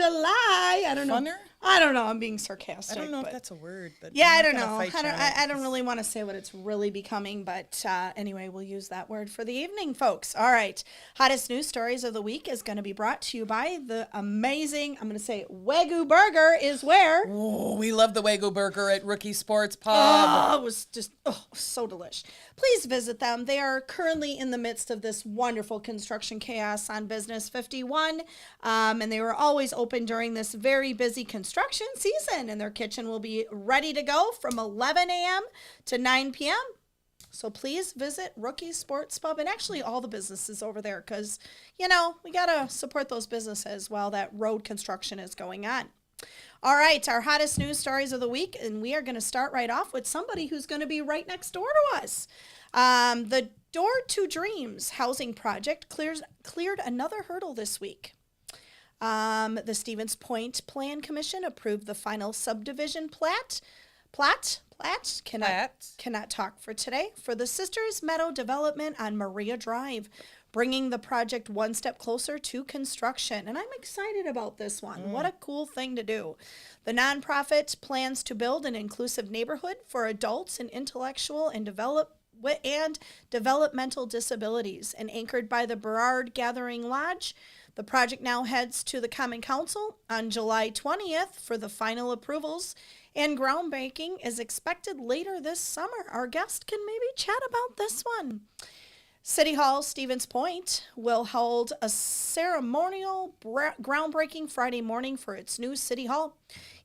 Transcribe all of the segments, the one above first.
to lie. I don't know. Funner? I don't know. I'm being sarcastic. I don't know if that's a word, but yeah, I'm I not don't gonna know. fight you on I it. don't really want to say what it's really becoming, but anyway, we'll use that word for the evening, folks. All right. Hottest news stories of the week is going to be brought to you by the amazing, I'm going to say Wagyu Burger is where? Oh, we love the Wagyu Burger at Rookie Sports Pub. Oh, it was just so delish. Please visit them. They are currently in the midst of this wonderful construction chaos on Business 51, and they were always open during this very busy construction season, and their kitchen will be ready to go from 11 a.m. to 9 p.m. So please visit Rookie Sports Pub and actually all the businesses over there because, we got to support those businesses while that road construction is going on. All right, our hottest news stories of the week, and we are going to start right off with somebody who's going to be right next door to us. The Door to Dreams housing project cleared another hurdle this week. The Stevens Point Plan Commission approved the final subdivision plat. Cannot talk for today for the Sisters Meadow development on Maria Drive, bringing the project one step closer to construction. And I'm excited about this one. What a cool thing to do. The nonprofit plans to build an inclusive neighborhood for adults and intellectual and developmental disabilities, and anchored by the Burrard Gathering Lodge. The project now heads to the Common Council on July 20th for the final approvals, and groundbreaking is expected later this summer. Our guest can maybe chat about this one. City Hall Stevens Point will hold a ceremonial groundbreaking Friday morning for its new City Hall.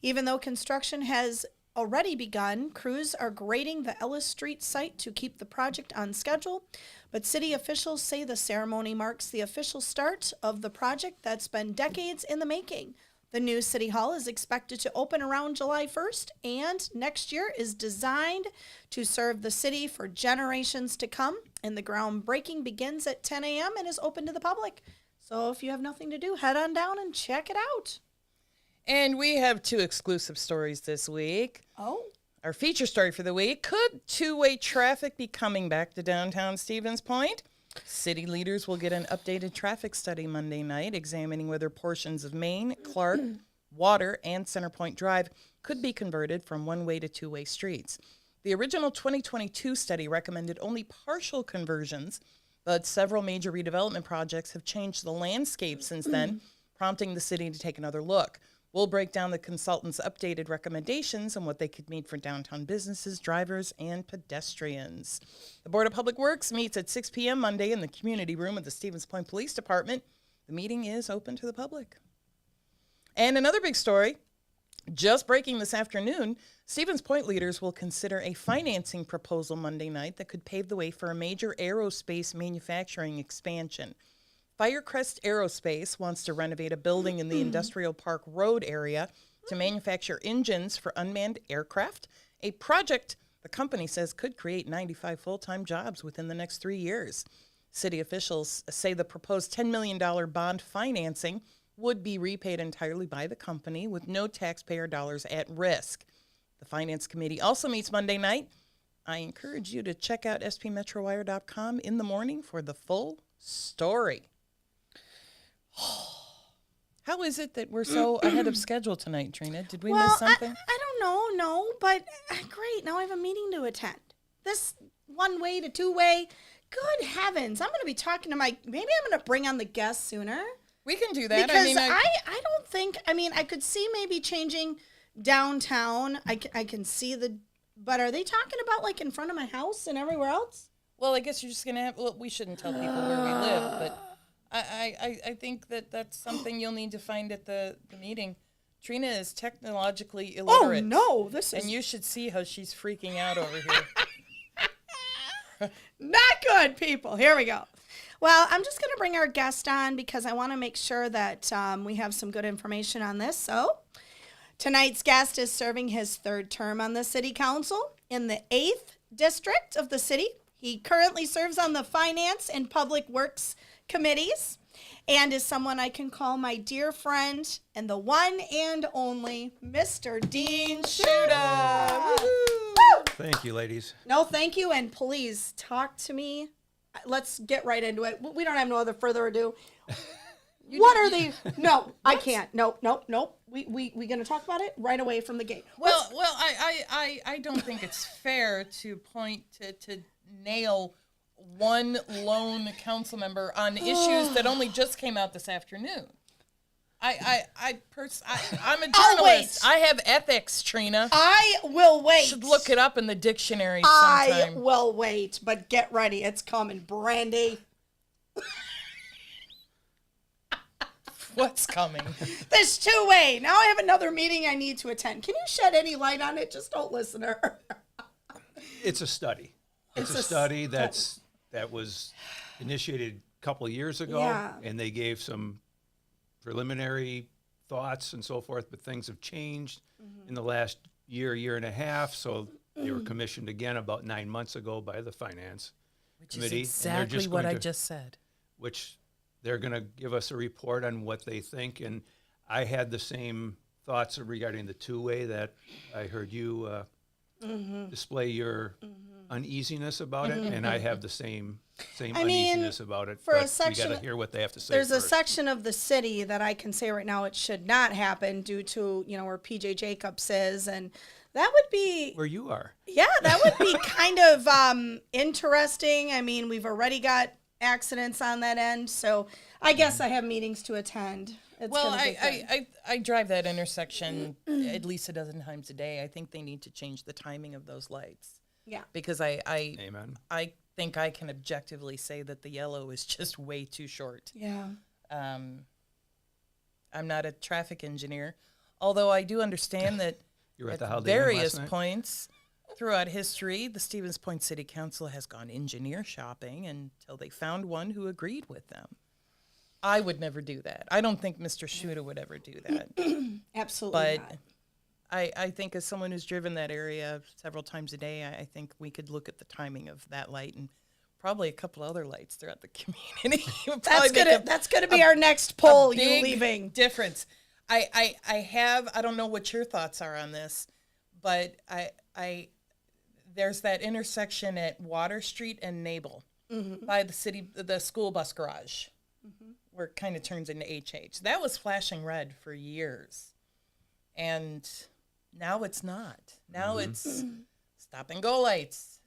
Even though construction has already begun, crews are grading the Ellis Street site to keep the project on schedule, but city officials say the ceremony marks the official start of the project that's been decades in the making. The new City Hall is expected to open around July 1st, and next year is designed to serve the city for generations to come. And the groundbreaking begins at 10 a.m. and is open to the public. So if you have nothing to do, head on down and check it out. And we have 2 exclusive stories this week. Oh. Our feature story for the week: could two-way traffic be coming back to downtown Stevens Point? City leaders will get an updated traffic study Monday night examining whether portions of Main, Clark, Water, and Centerpoint Drive could be converted from one-way to two-way streets. The original 2022 study recommended only partial conversions, but several major redevelopment projects have changed the landscape since then, prompting the city to take another look. We'll break down the consultants' updated recommendations and what they could mean for downtown businesses, drivers, and pedestrians. The Board of Public Works meets at 6 p.m. Monday in the community room of the Stevens Point Police Department. The meeting is open to the public. And another big story, just breaking this afternoon, Stevens Point leaders will consider a financing proposal Monday night that could pave the way for a major aerospace manufacturing expansion. Firecrest Aerospace wants to renovate a building in the Industrial Park Road area to manufacture engines for unmanned aircraft, a project the company says could create 95 full-time jobs within the next 3 years. City officials say the proposed $10 million bond financing would be repaid entirely by the company with no taxpayer dollars at risk. The Finance Committee also meets Monday night. I encourage you to check out spmetrowire.com in the morning for the full story. How is it that we're so ahead of schedule tonight, Trina? Did we miss something? I don't know, no, but great. Now I have a meeting to attend. This one-way to two-way, good heavens. I'm going to be talking to maybe I'm going to bring on the guests sooner. We can do that. Because I don't think, I could see maybe changing downtown. I can see but are they talking about like in front of my house and everywhere else? Well, I guess you're just going to have, we shouldn't tell people where we live, but I think that's something you'll need to find at the meeting. Trina is technologically illiterate. Oh, no. And you should see how she's freaking out over here. Not good, people. Here we go. Well, I'm just going to bring our guest on because I want to make sure that we have some good information on this. So tonight's guest is serving his 3rd term on the city council in the 8th district of the city. He currently serves on the Finance and Public Works committees and is someone I can call my dear friend and the one and only Mr. Dean Shuda. Thank you, ladies. No, thank you, and please talk to me. Let's get right into it. We don't have no other further ado. What are they? No, I can't. Nope, nope, nope. We gonna talk about it right away from the gate. Well, I don't think it's fair to point to nail one lone council member on issues that only just came out this afternoon. I'm a I'll wait. journalist. I have ethics, Trina. I will wait. Should look it up in the dictionary I sometime. will wait, but get ready. It's coming, Brandy. What's coming? This two-way. Now I have another meeting I need to attend. Can you shed any light on it? Just don't listen to her. It's a study. It's a study that was initiated a couple of years ago, Yeah. and they gave some preliminary thoughts and so forth, but things have changed in the last year and a half. So they were commissioned again about 9 months ago by the Finance Which Committee. is and they're exactly just what going I to- just said. which they're going to give us a report on what they think. And I had the same thoughts regarding the two-way that I heard you display your uneasiness about it, and I have the same I mean, uneasiness about it. for a but section- we got to hear what they have to say. There's a first. section of the city that I can say right now it should not happen due to, where PJ Jacobs is. And that would be, where you are. yeah, that would be kind of interesting. I mean, we've already got accidents on that end. So I guess I have meetings to attend. It's Well, gonna be good. I drive that intersection at least a dozen times a day. I think they need to change the timing of those lights Yeah. because I Amen. think I can objectively say that the yellow is just way too short. Yeah. I'm not a traffic engineer, although I do understand that You were at the at Holiday Inn various last night? points throughout history, the Stevens Point City Council has gone engineer shopping until they found one who agreed with them. I would never do that. I don't think Mr. Shuda would ever do that. Absolutely But not. I think as someone who's driven that area several times a day, I think we could look at the timing of that light and probably a couple other lights throughout the community. Would probably make That's gonna be our next poll. You big leaving? difference. I don't know what your thoughts are on this, but I there's that intersection at Water Street and Nabel by the school bus garage, where it kind of turns into HH. That was flashing red for years, and now it's not. Now it's stop and go lights,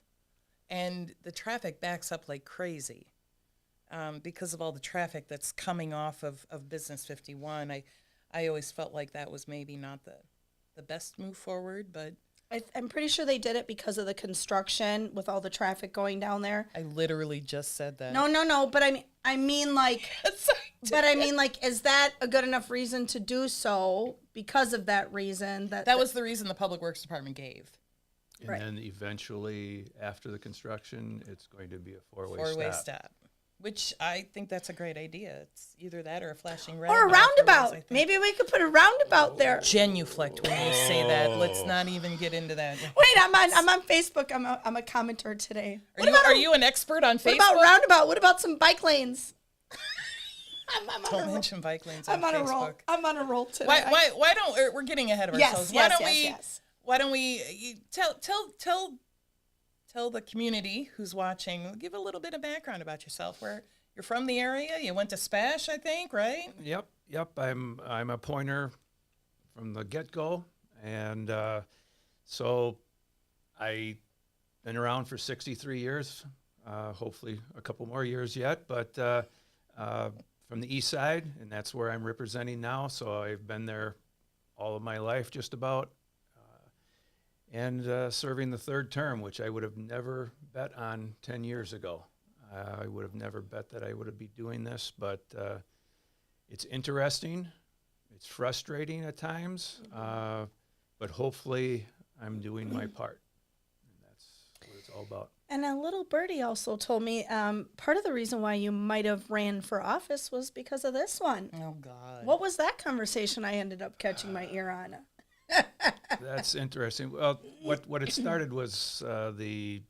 and the traffic backs up like crazy because of all the traffic that's coming off of Business 51. I always felt like that was maybe not the best move forward, but I'm pretty sure they did it because of the construction with all the traffic going down there. I literally just said that. No, but I mean like, is that a good enough reason to do so because of that reason? That was the reason the Public Works Department gave. And Right. then eventually, after the construction, it's going to be a four-way Four-way stop. stop. Which I think that's a great idea. It's either that or a flashing red. or a but afterwards, I roundabout. think- Maybe we could put a roundabout there. Genuflect when you say that. Let's not even get into that. Wait, I'm on Facebook. I'm a commenter today. Are you an expert on What Facebook? about roundabout? What about some bike lanes? I'm Don't on a roll. mention bike lanes I'm on on a roll. Facebook. I'm on a roll today. Why don't we're getting ahead of Yes, ourselves? yes, Why don't yes, we? yes. Why don't we tell the community who's watching? Give a little bit of background about yourself. Where you're from, the area. You went to Spash, I think, right? Yep. I'm a pointer from the get-go, and so I been around for 63 years. Hopefully, a couple more years yet, but from the east side, and that's where I'm representing now. So I've been there all of my life, just about, and serving the third term, which I would have never bet on 10 years ago. I would have never bet that I would be doing this, but it's interesting. It's frustrating at times, but hopefully I'm doing my part. And that's what it's all about. And a little birdie also told me part of the reason why you might have ran for office was because of this one. Oh God. What was that conversation I ended up catching my ear on? That's interesting. Well, what it started was the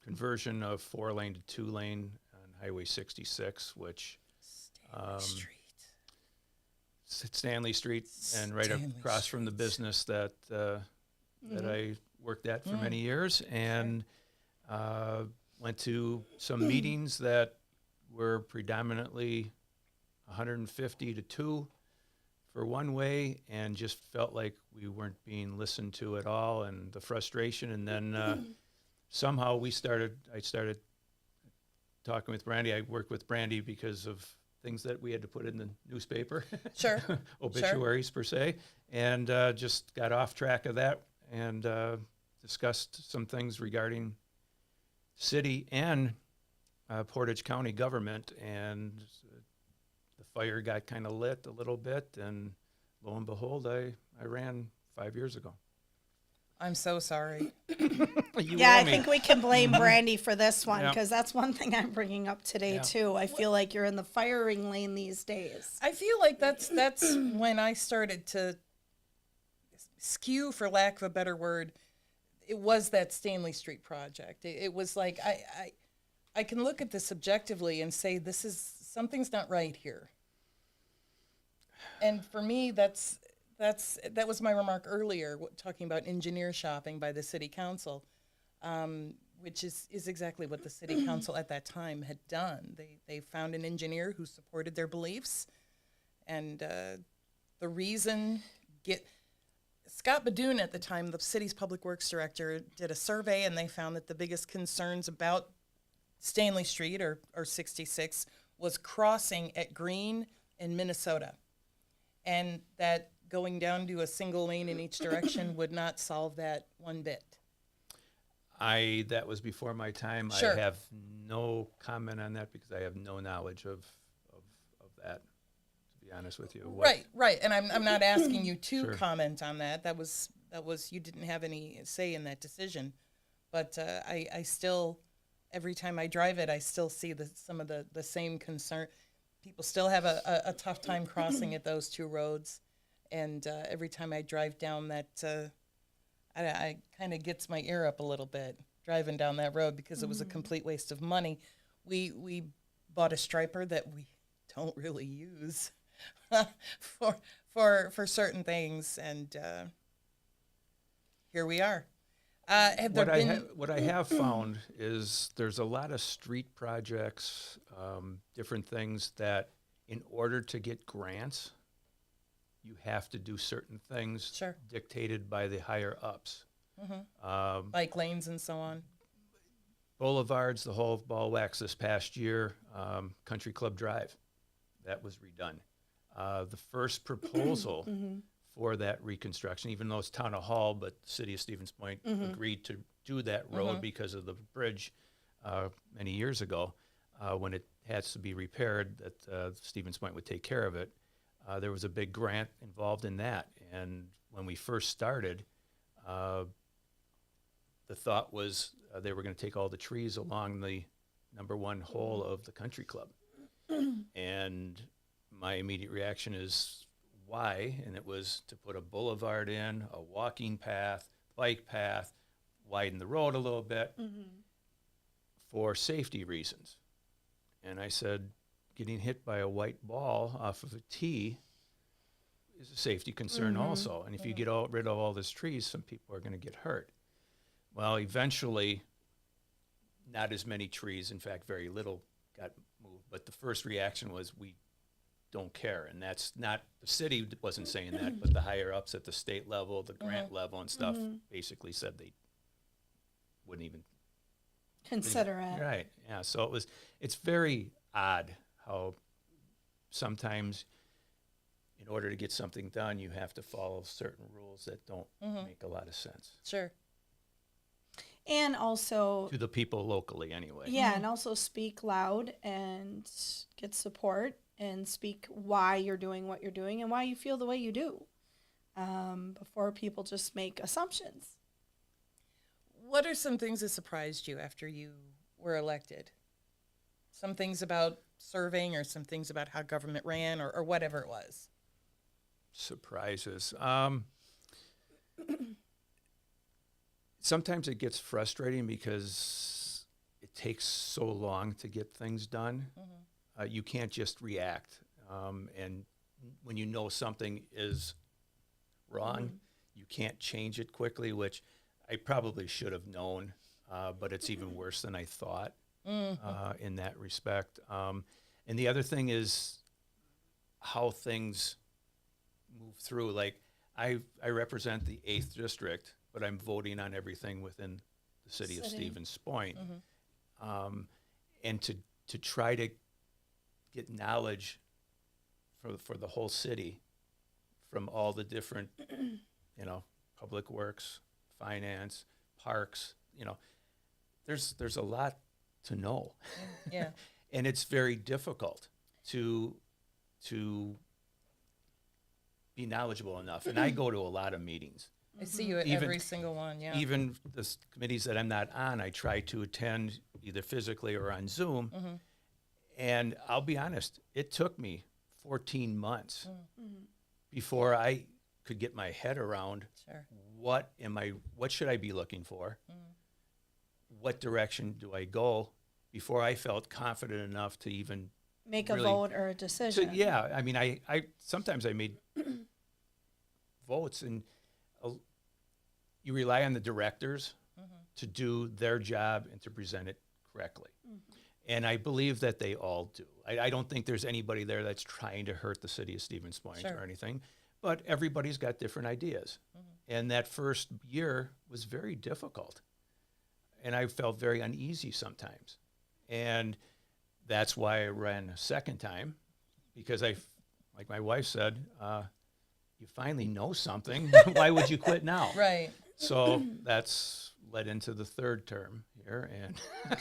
conversion of 4-lane to 2-lane on Highway 66, which Street. Stanley Street, and right Stanley across from the business that I worked at for many years, and went to some meetings that were predominantly 150 to 2 for one way, and just felt like we weren't being listened to at all, and the frustration. And then somehow I started talking with Brandy. I worked with Brandy because of things that we had to put in the newspaper, Sure. obituaries per se, and just got off track of that and discussed some things regarding city and Portage County government, and the fire got kind of lit a little bit, and lo and behold, I ran 5 years ago. I'm so sorry. You Yeah, owe I me. think we can blame Brandy for this one Yeah. because that's one thing I'm bringing up today Yeah. too. I feel like you're in the firing lane these days. I feel like that's when I started to skew, for lack of a better word. It was that Stanley Street project. It was like I can look at this objectively and say something's not right here. And for me, that was my remark earlier, talking about engineer shopping by the city council, which is exactly what the city council at that time had done. They found an engineer who supported their beliefs, and the reason Scott Badoon at the time, the city's public works director, did a survey, and they found that the biggest concerns about Stanley Street or 66 was crossing at Green in Minnesota, and that going down to a single lane in each direction would not solve that one bit. That was before my time. Sure. I have no comment on that because I have no knowledge of that, to be honest with you. Right. And I'm not asking you to Sure. comment on that. That was you didn't have any say in that decision. But I still, every time I drive it, I still see some of the same concern. People still have a tough time crossing at those two roads. And every time I drive down that, I kind of gets my ear up a little bit driving down that road because it was a complete waste of money. We bought a striper that we don't really use for certain things, and here we are. Have there been? What I have found is there's a lot of street projects, different things that in order to get grants, you have to do certain things Sure. dictated by the higher ups. Bike lanes and so on. Boulevards, the whole ball wax this past year, Country Club Drive, that was redone. The first proposal for that reconstruction, even though it's Town Hall, but the city of Stevens Point agreed to do that road because of the bridge many years ago, when it has to be repaired, that Stevens Point would take care of it. There was a big grant involved in that. And when we first started, the thought was they were going to take all the trees along the number one hole of the country club. And my immediate reaction is, why? And it was to put a boulevard in, a walking path, bike path, widen the road a little bit for safety reasons. And I said, getting hit by a white ball off of a tee is a safety concern also. And if you get rid of all these trees, some people are going to get hurt. Well, eventually, not as many trees, in fact, very little got moved. But the first reaction was, we don't care. And that's not, the city wasn't saying that, but the higher ups at the state level, the grant level and stuff basically said they wouldn't even Consider it. Right. Yeah. So it's very odd how sometimes in order to get something done, you have to follow certain rules that don't make a lot of sense Sure. And also, to the people locally anyway. yeah, and also speak loud and get support and speak why you're doing what you're doing and why you feel the way you do, before people just make assumptions. What are some things that surprised you after you were elected? Some things about serving or some things about how government ran or whatever it was. Surprises. Sometimes it gets frustrating because it takes so long to get things done. You can't just react. And when you know something is wrong, you can't change it quickly, which I probably should have known, but it's even worse than I thought in that respect. And the other thing is how things move through. Like I represent the 8th district, but I'm voting on everything within the city of Stevens Point. And to try to get knowledge for the whole city from all the different, public works, finance, parks, there's a lot to know. Yeah. And it's very difficult to be knowledgeable enough. And I go to a lot of meetings. I see you at Even- every single one. Yeah. Even the committees that I'm not on, I try to attend either physically or on Zoom. And I'll be honest, it took me 14 months before I could get my head around Sure. what should I be looking for? What direction do I go before I felt confident enough to even Make a really- vote or a decision. yeah, I mean, I sometimes I made votes, and you rely on the directors to do their job and to present it correctly. And I believe that they all do. I don't think there's anybody there that's trying to hurt the city of Stevens Point Sure. or anything, but everybody's got different ideas. And that first year was very difficult. And I felt very uneasy sometimes. And that's why I ran a second time, because like my wife said, you finally know something. Why would you quit now? Right. So that's led into the third term here. And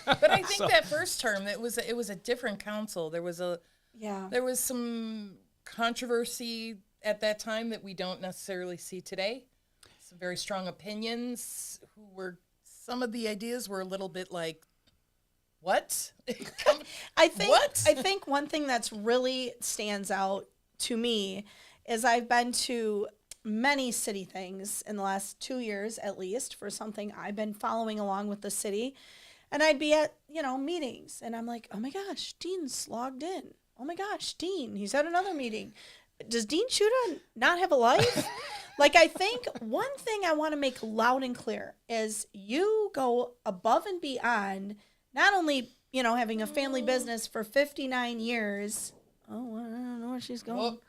But I think that first term, it was a different council. There was Yeah. some controversy at that time that we don't necessarily see today. Some very strong opinions. Some of the ideas were a little bit like, what? I think What? I think one thing that's really stands out to me is I've been to many city things in the last 2 years at least for something I've been following along with the city. And I'd be at, meetings and I'm like, oh my gosh, Dean's logged in. Oh my gosh, Dean, he's at another meeting. Does Dean Shuda not have a life? Like, I think one thing I want to make loud and clear is you go above and beyond not only, having a family business for 59 years. Oh, I don't know where she's going. Whoop.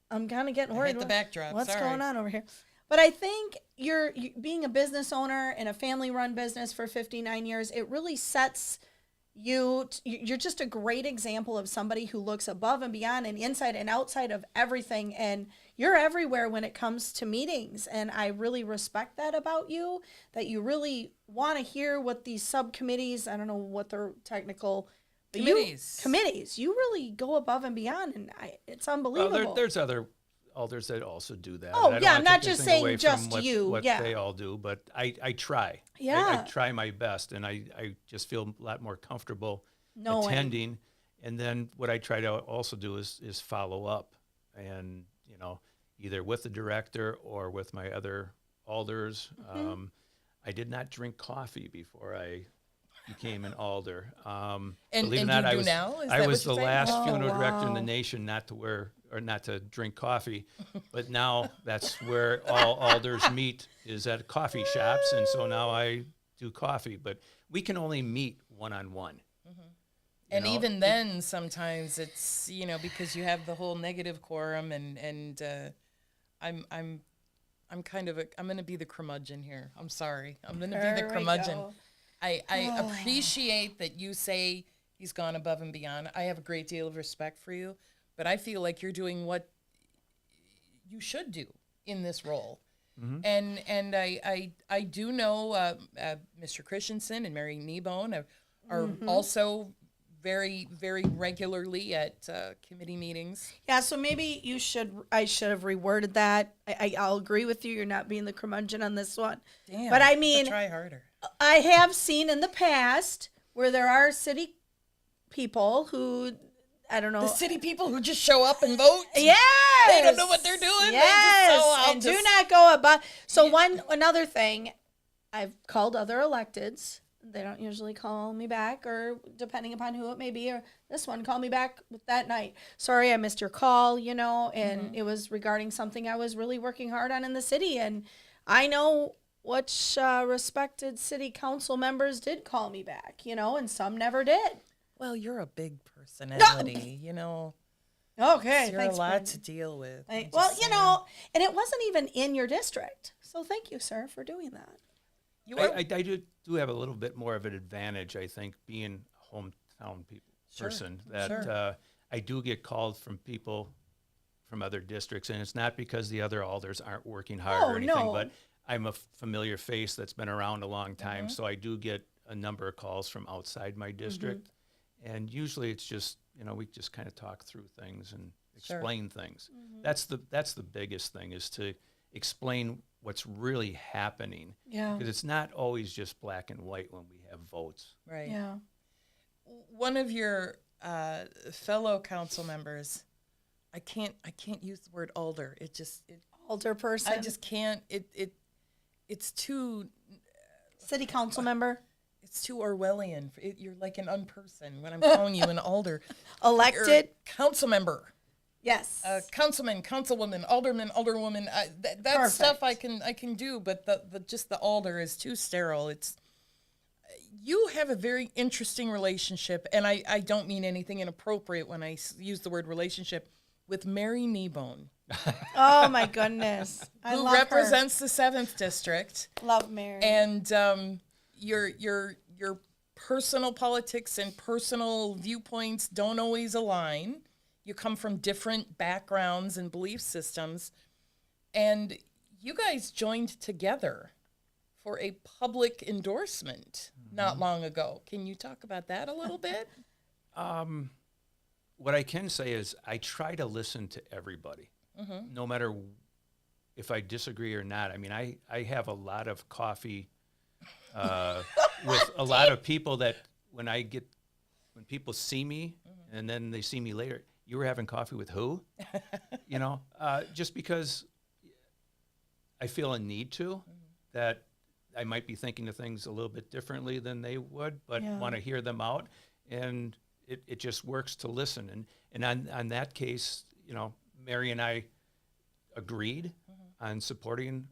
I'm kind of getting worried. hit the backdrop, What's sorry. going on over here? But I think you being a business owner in a family-run business for 59 years, it really sets you're just a great example of somebody who looks above and beyond and inside and outside of everything. And you're everywhere when it comes to meetings. And I really respect that about you, that you really want to hear what these subcommittees, I don't know what their technical but committees, you really go above and beyond. And it's unbelievable. well, there's other alders that also do that. Oh, I don't yeah, wanna I'm not take just anything saying away from just you, what yeah. they all do, but I try. Yeah. I try my best, and I just feel a lot more comfortable Knowing. attending. And then what I try to also do is follow up, and either with the director or with my other alders. Mm-hmm. I did not drink coffee before I became an alder. And Believe it or you not, I do was, now? Is I that was what the you're saying? last Oh, funeral director in the wow. nation not to drink coffee. But now that's where all alders meet, is at coffee shops. And so now I do coffee, but we can only meet one-on-one. And know, even then, sometimes it's because you have the whole negative quorum, and I'm kind of I'm going to be the curmudgeon here. I'm sorry, I'm going to be There the we curmudgeon. go. I appreciate that you say he's gone above and beyond. I have a great deal of respect for you, but I feel like you're doing what you should do in this role. And I do know Mr. Christensen and Mary Kneebone are also very, very regularly at committee meetings. Yeah, so maybe I should have reworded that. I'll agree with you. You're not being the curmudgeon on this one. Damn, But I have to mean, try harder. I have seen in the past where there are city people who, I don't know. The city people who just show up and vote. Yes. They don't know what they're doing. Yes. They And do not go above. So another thing, I've called other electeds. They don't usually call me back, or depending upon who it may be, or this one called me back that night. Sorry, I missed your call, and it was regarding something I was really working hard on in the city. And I know which respected city council members did call me back, and some never did. Well, you're a big personality, Okay, You're thanks, a lot Brandon. to deal with. I'm just Well, saying. and it wasn't even in your district. So thank you, sir, for doing that. You were I do have a little bit more of an advantage, I think, being a hometown person. That sure. I do get called from people from other districts, and it's not because the other alders aren't working hard Oh, or anything, no. but I'm a familiar face that's been around a long time, so I do get a number of calls from outside my district, and usually it's just we just kind of talk through things and Sure. explain things. That's the biggest thing, is to explain what's really happening, Yeah. because it's not always just black and white when we have votes. right. Yeah. One of your fellow council members, I can't use the word alder. It Older person. I just can't. It's too City council member. it's too Orwellian. You're like an unperson when I'm calling you an alder. You're a Elected. council member, Yes. councilman, councilwoman, alderman, alderwoman. That stuff I can do, but the alder is too sterile. You have a very interesting relationship, and I don't mean anything inappropriate when I use the word relationship, with Mary Kneebone, Oh my goodness. I who love represents the 7th District. her. Love Mary. And your personal politics and personal viewpoints don't always align. You come from different backgrounds and belief systems, and you guys joined together for a public endorsement not long ago. Can you talk about that a little bit? What I can say is I try to listen to everybody, no matter if I disagree or not. I mean, I have a lot of coffee with a lot of people that when people see me and then they see me later, you were having coffee with who? Just because I feel a need to, that I might be thinking of things a little bit differently than they would, but Yeah. want to hear them out. And it just works to listen. And on that case, Mary and I agreed on supporting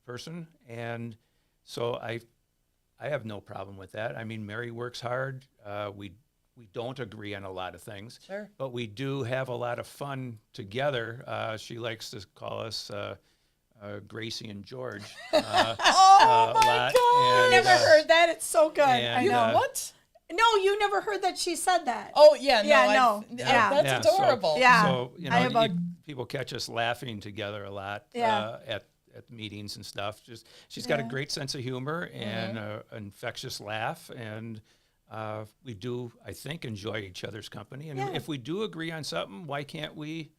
person. And so I have no problem with that. I mean, Mary works hard. We don't agree on a lot of things, Sure. but we do have a lot of fun together. She likes to call us Gracie and George. oh my lot, God. and, Never heard that. It's so good. I and, know. What? No, you never heard that she said that. Oh yeah, no, Yeah, I've- no, yeah. that's Yeah, so- adorable. Yeah. So I have a- people catch us laughing together a lot Yeah. at meetings and stuff. Just she's got a Yeah. great sense of humor and an infectious laugh, and we do, I think, enjoy each other's company. And Yeah. if we do agree on something, why can't we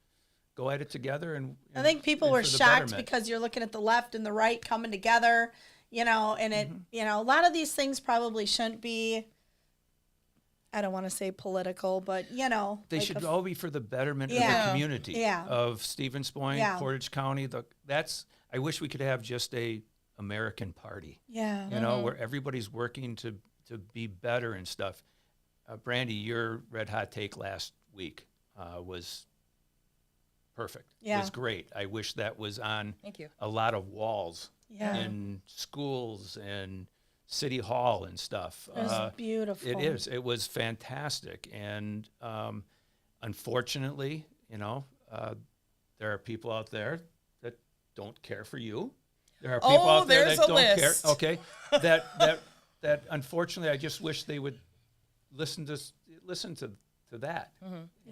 go at it together? And I think people and were for the shocked betterment? because you're looking at the left and the right coming together, and it, a lot of these things probably shouldn't be, I don't want to say political, but, They like should a- all be for the betterment of Yeah. the community Yeah. of Stevens Point, Yeah. Portage County. I wish we could have just a American party. Yeah. Where everybody's working to be better and stuff. Brandy, your red hot take last week was perfect. Yeah. It was great. I wish that was on Thank you. a lot of walls Yeah. in schools and city hall and stuff. It was beautiful. It is. It was fantastic. And unfortunately, there are people out there that don't care for you. There are people Oh, out there there's that a don't list. care. Okay. That unfortunately, I just wish they would listen to that.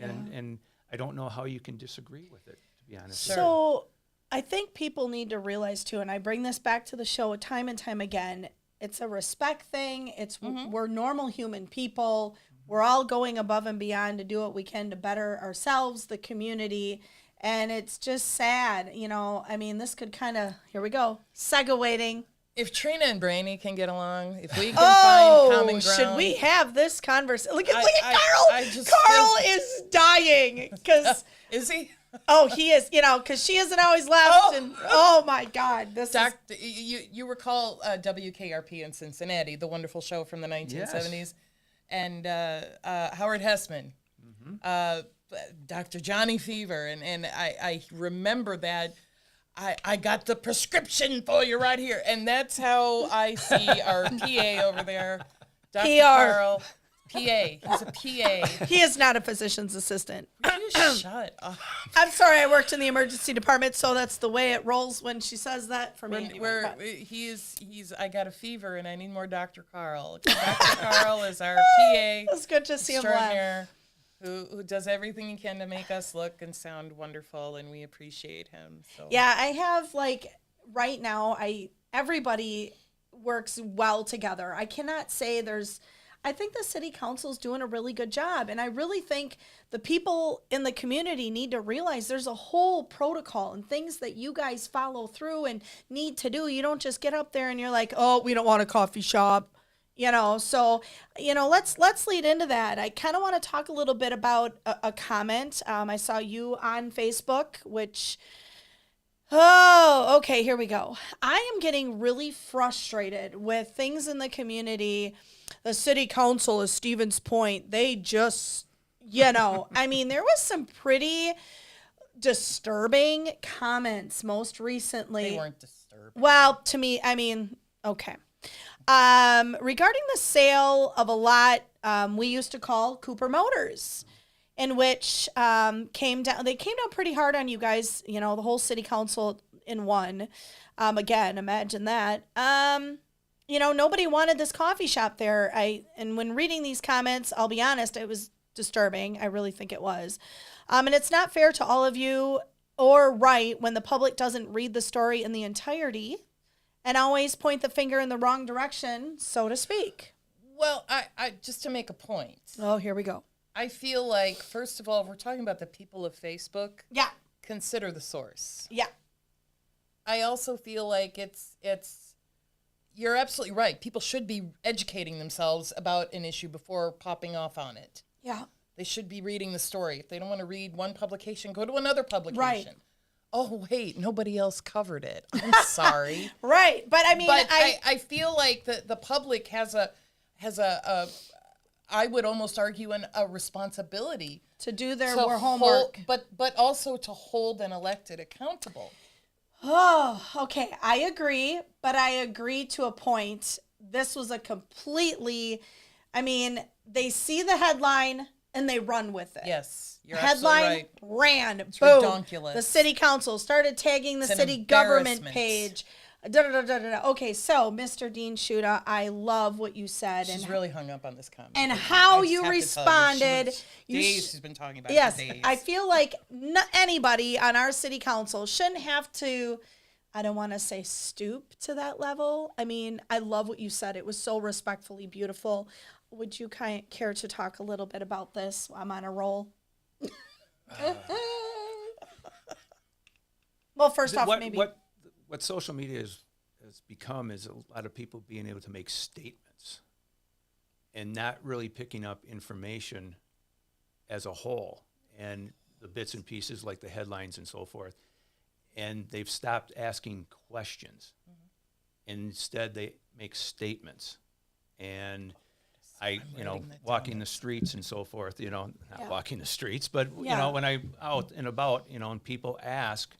And I don't know how you can disagree with it, to be honest. Sure. So I think people need to realize too, and I bring this back to the show time and time again, it's a respect thing. It's we're normal human people. We're all going above and beyond to do what we can to better ourselves, the community. And it's just sad, I mean, this could kind of, here we go, segueing. If Trina and Brainy can get along, if we can find common ground, should we have this conversation? Look at Carl. I just Carl is dying because Is he? he is, because she isn't always left. Oh. And oh my God, this is Doctor, you recall WKRP in Cincinnati, the wonderful show from the 1970s, and Howard Hessman, Dr. Johnny Fever, and I remember that. I got the prescription for you right here, and that's how I see our PA over there, Dr. PR. Carl. PA. He's a PA. He is not a physician's assistant. You shut up. I'm sorry, I worked in the emergency department, so that's the way it rolls when she says that for me. He's I got a fever and I need more Dr. Carl. Dr. Carl is our PA It's good to see him laugh. extraordinaire who does everything he can to make us look and sound wonderful, and we appreciate him. So Yeah, I have right now, everybody works well together. I cannot say I think the city council is doing a really good job. And I really think the people in the community need to realize there's a whole protocol and things that you guys follow through and need to do. You don't just get up there and you're like, oh, we don't want a coffee shop. So let's lead into that. I kind of want to talk a little bit about a comment. I saw you on Facebook, which, oh, okay, here we go. I am getting really frustrated with things in the community. The city council is Stevens Point. They just, I mean, there was some pretty disturbing comments most recently. they weren't disturbed. Well, to me, I mean, okay. Regarding the sale of a lot we used to call Cooper Motors, in which they came down pretty hard on you guys, the whole city council in one. Again, imagine that. Nobody wanted this coffee shop there. And when reading these comments, I'll be honest, it was disturbing. I really think it was. And it's not fair to all of you or right when the public doesn't read the story in the entirety and always point the finger in the wrong direction, so to speak. Well, I just to make a point. Oh, here we go. I feel like, first of all, if we're talking about the people of Facebook, Yeah. consider the source. Yeah. I also feel like it's you're absolutely right. People should be educating themselves about an issue before popping off on it. Yeah. They should be reading the story. If they don't want to read one publication, go to another publication. Right. Oh, wait, nobody else covered it. I'm sorry. Right. But I mean, But I feel like the public has a I would almost argue a responsibility to do their to homework. but also to hold an elected accountable. Oh, okay. I agree, but I agree to a point. This was a completely, they see the headline and they run with it. Yes, you're Headline absolutely right. ran. Boom. redonkulous. The city council started tagging the It's an city government embarrassment. page. Da, da, da, da, da, da. Okay, so Mr. Dean Shuda, I love what you said She's really hung up on this comment. and how I just you have to tell responded. She was, days she's been talking about it Yes, for days. I feel like anybody on our city council shouldn't have to, I don't want to say stoop to that level. I mean, I love what you said. It was so respectfully beautiful. Would you care to talk a little bit about this? I'm on a roll. Well, first off, maybe. What social media has become is a lot of people being able to make statements and not really picking up information as a whole and the bits and pieces like the headlines and so forth. And they've stopped asking questions. Instead, they make statements. And walking the streets and so forth, not Yeah. walking the streets, but, Yeah. when I'm out and about, and people ask,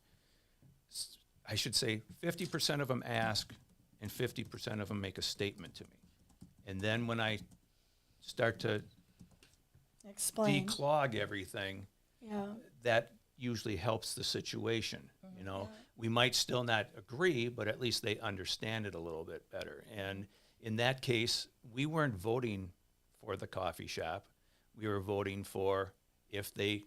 I should say 50% of them ask and 50% of them make a statement to me. And then when I start to Explain. declog everything, Yeah. that usually helps the situation. We might still not agree, but at least they understand it a little bit better. And in that case, we weren't voting for the coffee shop. We were voting for if they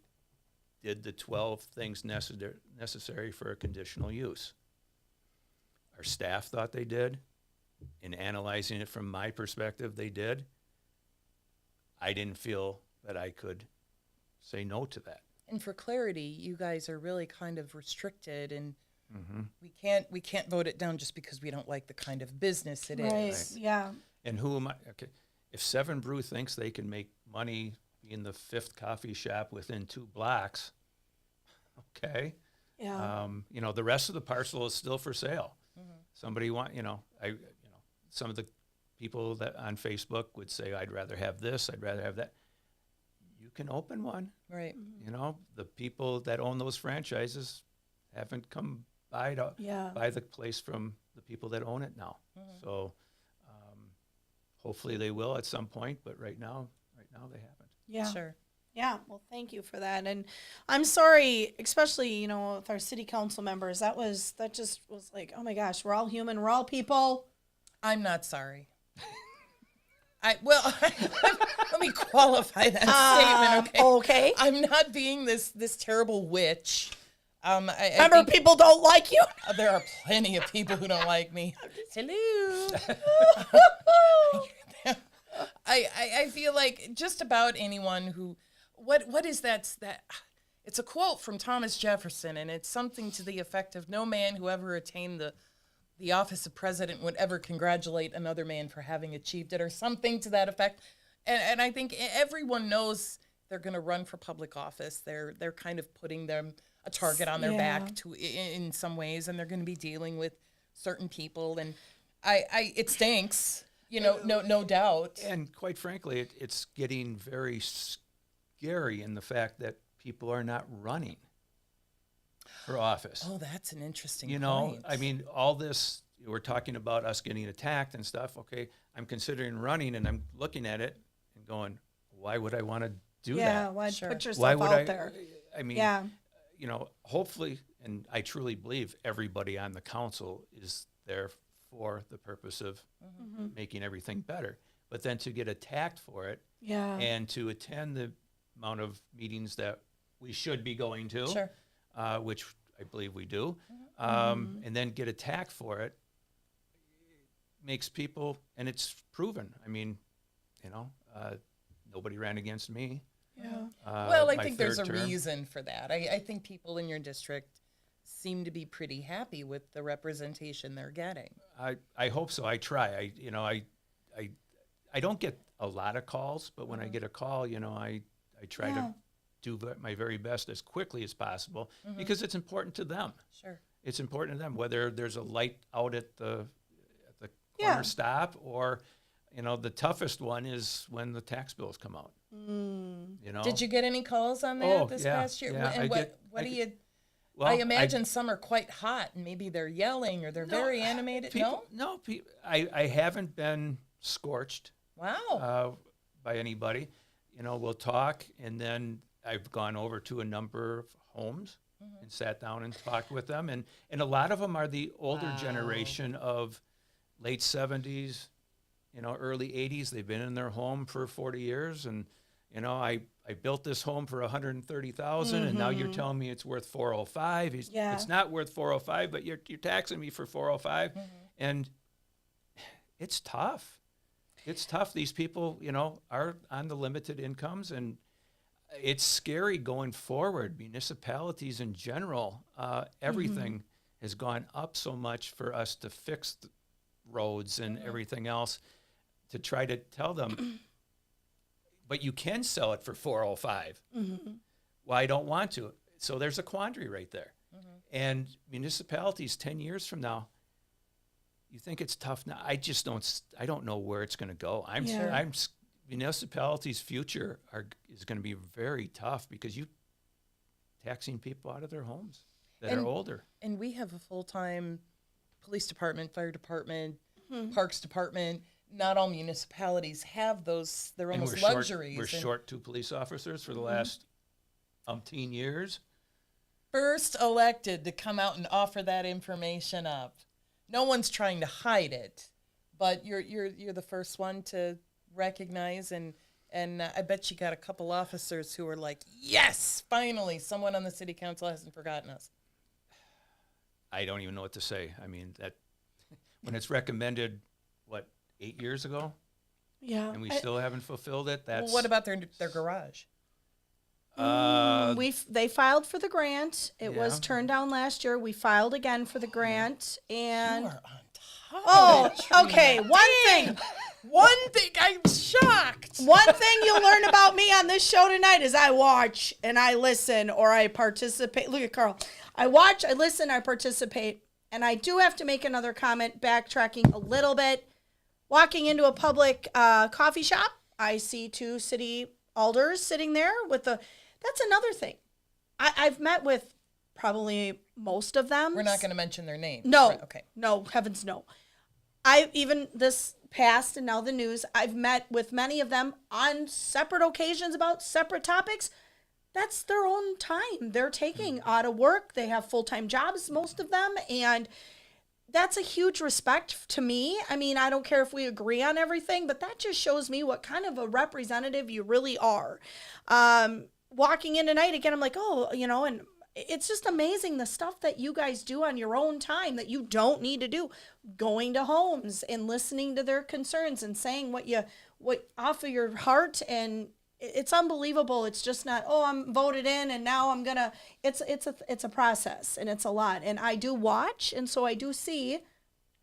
did the 12 things necessary for a conditional use. Our staff thought they did. In analyzing it from my perspective, they did. I didn't feel that I could say no to that. And for clarity, you guys are really kind of restricted, and we can't vote it down just because we don't like the kind of business it is. Right. Yeah. And who am I? Okay, if Seven Brew thinks they can make money being the 5th coffee shop within 2 blocks, okay. Yeah. The rest of the parcel is still for sale. Somebody some of the people that on Facebook would say, I'd rather have this, I'd rather have that. You can open one. Right. The people that own those franchises haven't come by to Yeah. buy the place from the people that own it now. So hopefully they will at some point, but right now now they haven't. Yeah. Sure. Yeah. Well, thank you for that. And I'm sorry, especially, with our city council members, that just was like, oh my gosh, we're all human. We're all people. I'm not sorry. Let me qualify that statement, okay? Okay. I'm not being this terrible witch. I Remember, think people don't like you. there are plenty of people who don't like me. Hello. I feel like just about anyone who, what is that? It's a quote from Thomas Jefferson, and it's something to the effect of, no man who ever attained the office of president would ever congratulate another man for having achieved it, or something to that effect. And I think everyone knows they're going to run for public office. They're kind of putting a target on their back in some ways, and they're going to be dealing with certain people. And it stinks, no doubt. And quite frankly, it's getting very scary in the fact that people are not running for office. Oh, that's an interesting point. point. I mean, all this, we're talking about us getting attacked and stuff. Okay, I'm considering running, and I'm looking at it and going, why would I want to do that? Why Sure. put yourself Why would out there? I mean, Yeah. Hopefully, and I truly believe everybody on the council is there for the purpose of making everything better. But then to get attacked for it, Yeah. and to attend the amount of meetings that we should be going to, Sure. Which I believe we do, and then get attacked for it, makes people, and it's proven. I mean, nobody ran against me. Yeah. Well, I my think there's a third term. reason for that. I think people in your district seem to be pretty happy with the representation they're getting. I hope so. I try. I don't get a lot of calls, but when I get a call, I try to do my very best as quickly as possible, because it's important to them. Sure. It's important to them, whether there's a light out at the Yeah. corner stop, or the toughest one is when the tax bills come out. Did you get any calls on that Oh, this yeah, past year? yeah, And I what get- what I do get- you? Well, I imagine some are quite hot, and maybe they're yelling or they're very animated. I haven't been scorched Wow. by anybody. We'll talk, and then I've gone over to a number of homes and sat down and talked with them, and a lot of them are the older generation of late 70s, early 80s. They've been in their home for 40 years, and I built this home for $130,000, and now you're telling me it's worth $405. It's not worth $405, but you're taxing me for $405, and it's tough. It's tough. These people, are on the limited incomes, and it's scary going forward. Municipalities in general, everything has gone up so much for us to fix the roads and everything else, to try to tell them, but you can sell it for $405. Well, I don't want to. So there's a quandary right there. And municipalities 10 years from now, you think it's tough now. I don't know where it's going to go. Municipalities' future is going to be very tough, because you taxing people out of their homes that are older. And we have a full-time police department, fire department, parks department. Not all municipalities have those. They're And almost we're luxuries. We're short 2 police officers for the last umpteen years. First elected to come out and offer that information up. No one's trying to hide it, but you're the first one to recognize, and I bet you got a couple officers who are like, yes, finally, someone on the city council hasn't forgotten us. I don't even know what to say. I mean, that when it's recommended, 8 years ago, Yeah. and we still haven't fulfilled it. That's Well, what about their garage? They filed for the grant. It was Yeah. turned down last year. We filed again for the grant, and You are on top oh, of it, Trina. okay. One thing, I'm shocked. One thing you'll learn about me on this show tonight is I watch and I listen, or I participate. Look at Carl. I watch, I listen, I participate, and I do have to make another comment, backtracking a little bit. Walking into a public coffee shop, I see 2 city alders sitting there that's another thing. I've met with probably most of them. We're not going to mention their names. No. Right, okay. No, heavens no. I even this past and now the news, I've met with many of them on separate occasions about separate topics. That's their own time. They're taking out of work. They have full-time jobs, most of them, and that's a huge respect to me. I mean, I don't care if we agree on everything, but that just shows me what kind of a representative you really are. Walking in tonight again, I'm like, oh, and it's just amazing the stuff that you guys do on your own time that you don't need to do. Going to homes and listening to their concerns and saying what off of your heart, and it's unbelievable. It's just not, oh, I'm voted in and now I'm gonna. It's a process, and it's a lot. And I do watch, and so I do see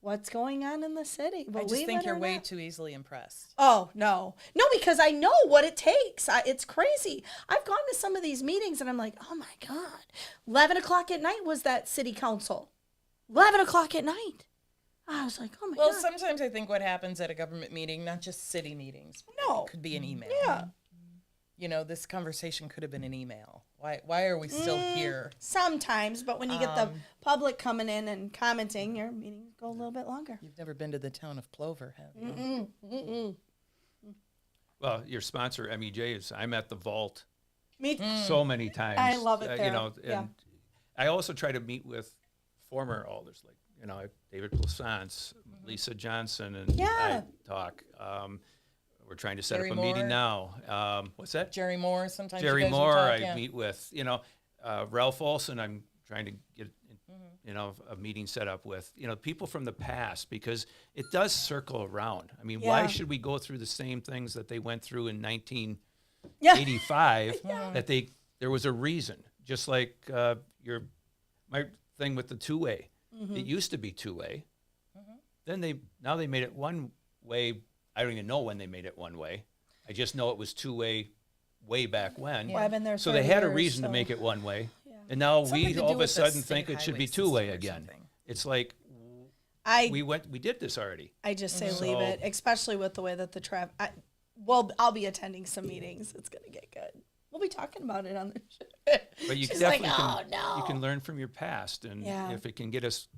what's going on in the city. I just think you're way too easily impressed. Oh, no, because I know what it takes. It's crazy. I've gone to some of these meetings and I'm like, oh my God, 11 o'clock at night was that city council. 11 o'clock at night. I was like, oh my God. Well, sometimes I think what happens at a government meeting, not just city meetings, No. it could be an email. Yeah. This conversation could have been an email. Why are we still here? Sometimes, but when you get the public coming in and commenting, your meetings go a little bit longer. You've never been to the town of Plover, have you? Well, your sponsor, MEJ, I'm at the vault Me so many times. I love it there. And Yeah. I also try to meet with former alders, like, David Plaisance, Lisa Johnson, and Yeah. I talk. We're trying to set Jerry up a meeting Moore. now. What's that? Jerry Moore, sometimes Jerry you guys will Moore, talk, I yeah. meet with, Ralph Olson, I'm trying to get, a meeting set up with, people from the past, because it does circle around. I mean, why Yeah. should we go through the same things that they went through in 1985? Yeah. That there was a reason, just like my thing with the two-way. It used to be two-way. Then now they made it one way. I don't even know when they made it one way. I just know it was two-way way back when. Well, I've been there So 30 they had a years, reason so- to make it one way. And now Something we to all do of a with the sudden state think it should be highway two-way system or again. something. It's like I we did this already. I just say So- leave it, especially with the way that the traffic. I'll be attending some meetings. It's gonna get good. We'll be talking about it on the show. But you She's definitely like, can, "Oh, no." you can learn from your past, and Yeah. if it can get us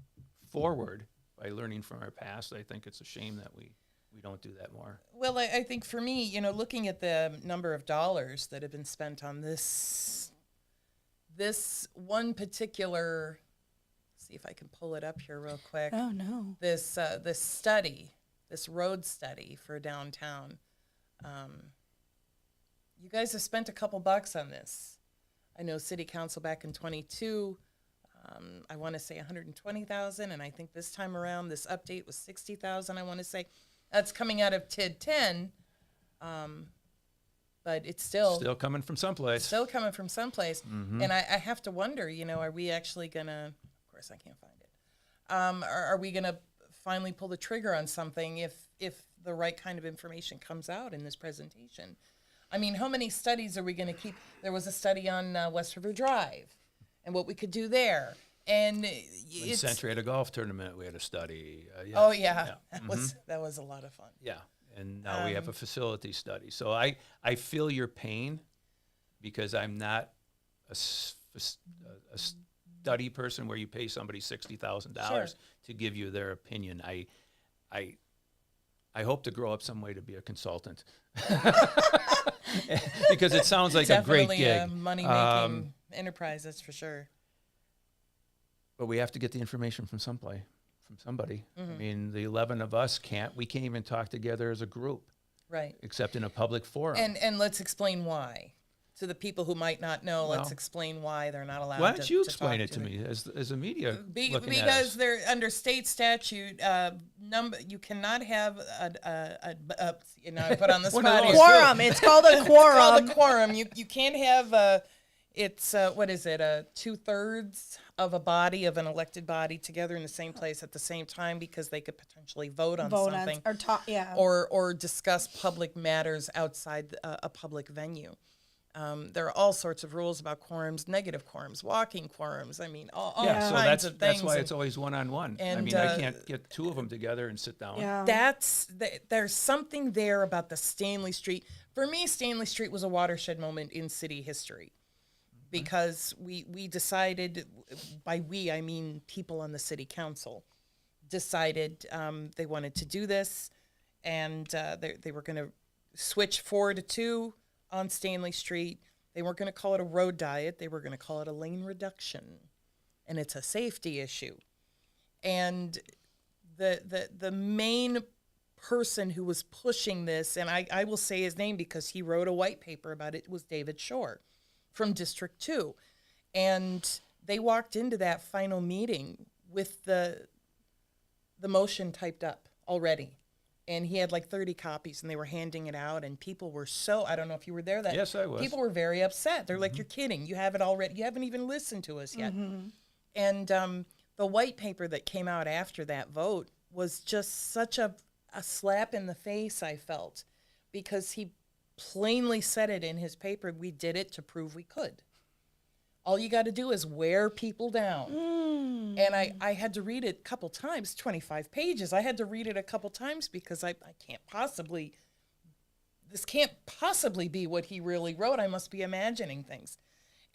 forward by learning from our past, I think it's a shame that we don't do that more. Well, I think for me, looking at the number of dollars that have been spent on this one particular, see if I can pull it up here real quick. Oh no. This study, this road study for downtown. You guys have spent a couple bucks on this. I know City Council back in '22. I want to say 120,000, and I think this time around, this update was 60,000. I want to say that's coming out of TID 10, but it's still Still coming from someplace. coming from someplace. And I have to wonder, are we actually gonna? Of course, I can't find it. Are we gonna finally pull the trigger on something if the right kind of information comes out in this presentation? I mean, how many studies are we going to keep? There was a study on West River Drive and what we could do there. And When it's, Century had a golf tournament, we had a study. oh yeah, that was a lot of fun. Yeah, and now we have a facility study. So I feel your pain, because I'm not a study person where you pay somebody $60,000 Sure. to give you their opinion. I hope to grow up some way to be a consultant, because it sounds like Definitely a great gig. a money-making enterprise, that's for sure. But we have to get the information from somebody. I mean, the 11 of us we can't even talk together as a group, Right. except in a public forum. And let's explain why. To the people who might not know, let's Well, explain why they're not allowed to Why don't you to explain talk it to me as a media looking at because us? they're under state statute, you cannot have I put on the One of spot those. here. Quorum. It's called a It's called quorum. a quorum. You can't have what is it? 2/3 of a body of an elected body together in the same place at the same time, because they could potentially vote on Vote on something or talk. Yeah. or discuss public matters outside a public venue. There are all sorts of rules about quorums, negative quorums, walking quorums. I mean, all Yeah, so kinds of things. that's why and it's always one-on-one. I and, mean, I can't get two of them together and sit down. yeah. there's something there about the Stanley Street. For me, Stanley Street was a watershed moment in city history, because we decided, by we I mean people on the city council, decided they wanted to do this, and they were going to switch 4 to 2 on Stanley Street. They weren't going to call it a road diet. They were going to call it a lane reduction, and it's a safety issue. And the main person who was pushing this, and I will say his name because he wrote a white paper about it, was David Shore from District 2. And they walked into that final meeting with the motion typed up already. And he had like 30 copies, and they were handing it out, and people were so, I don't know if you were there. Yes, I was. People were very upset. They're like, you're kidding. You have it already. You haven't even listened to us yet. And the white paper that came out after that vote was just such a slap in the face, I felt, because he plainly said it in his paper. We did it to prove we could. All you got to do is wear people down. And I had to read it a couple times, 25 pages. I had to read it a couple times because I can't possibly, this can't possibly be what he really wrote. I must be imagining things.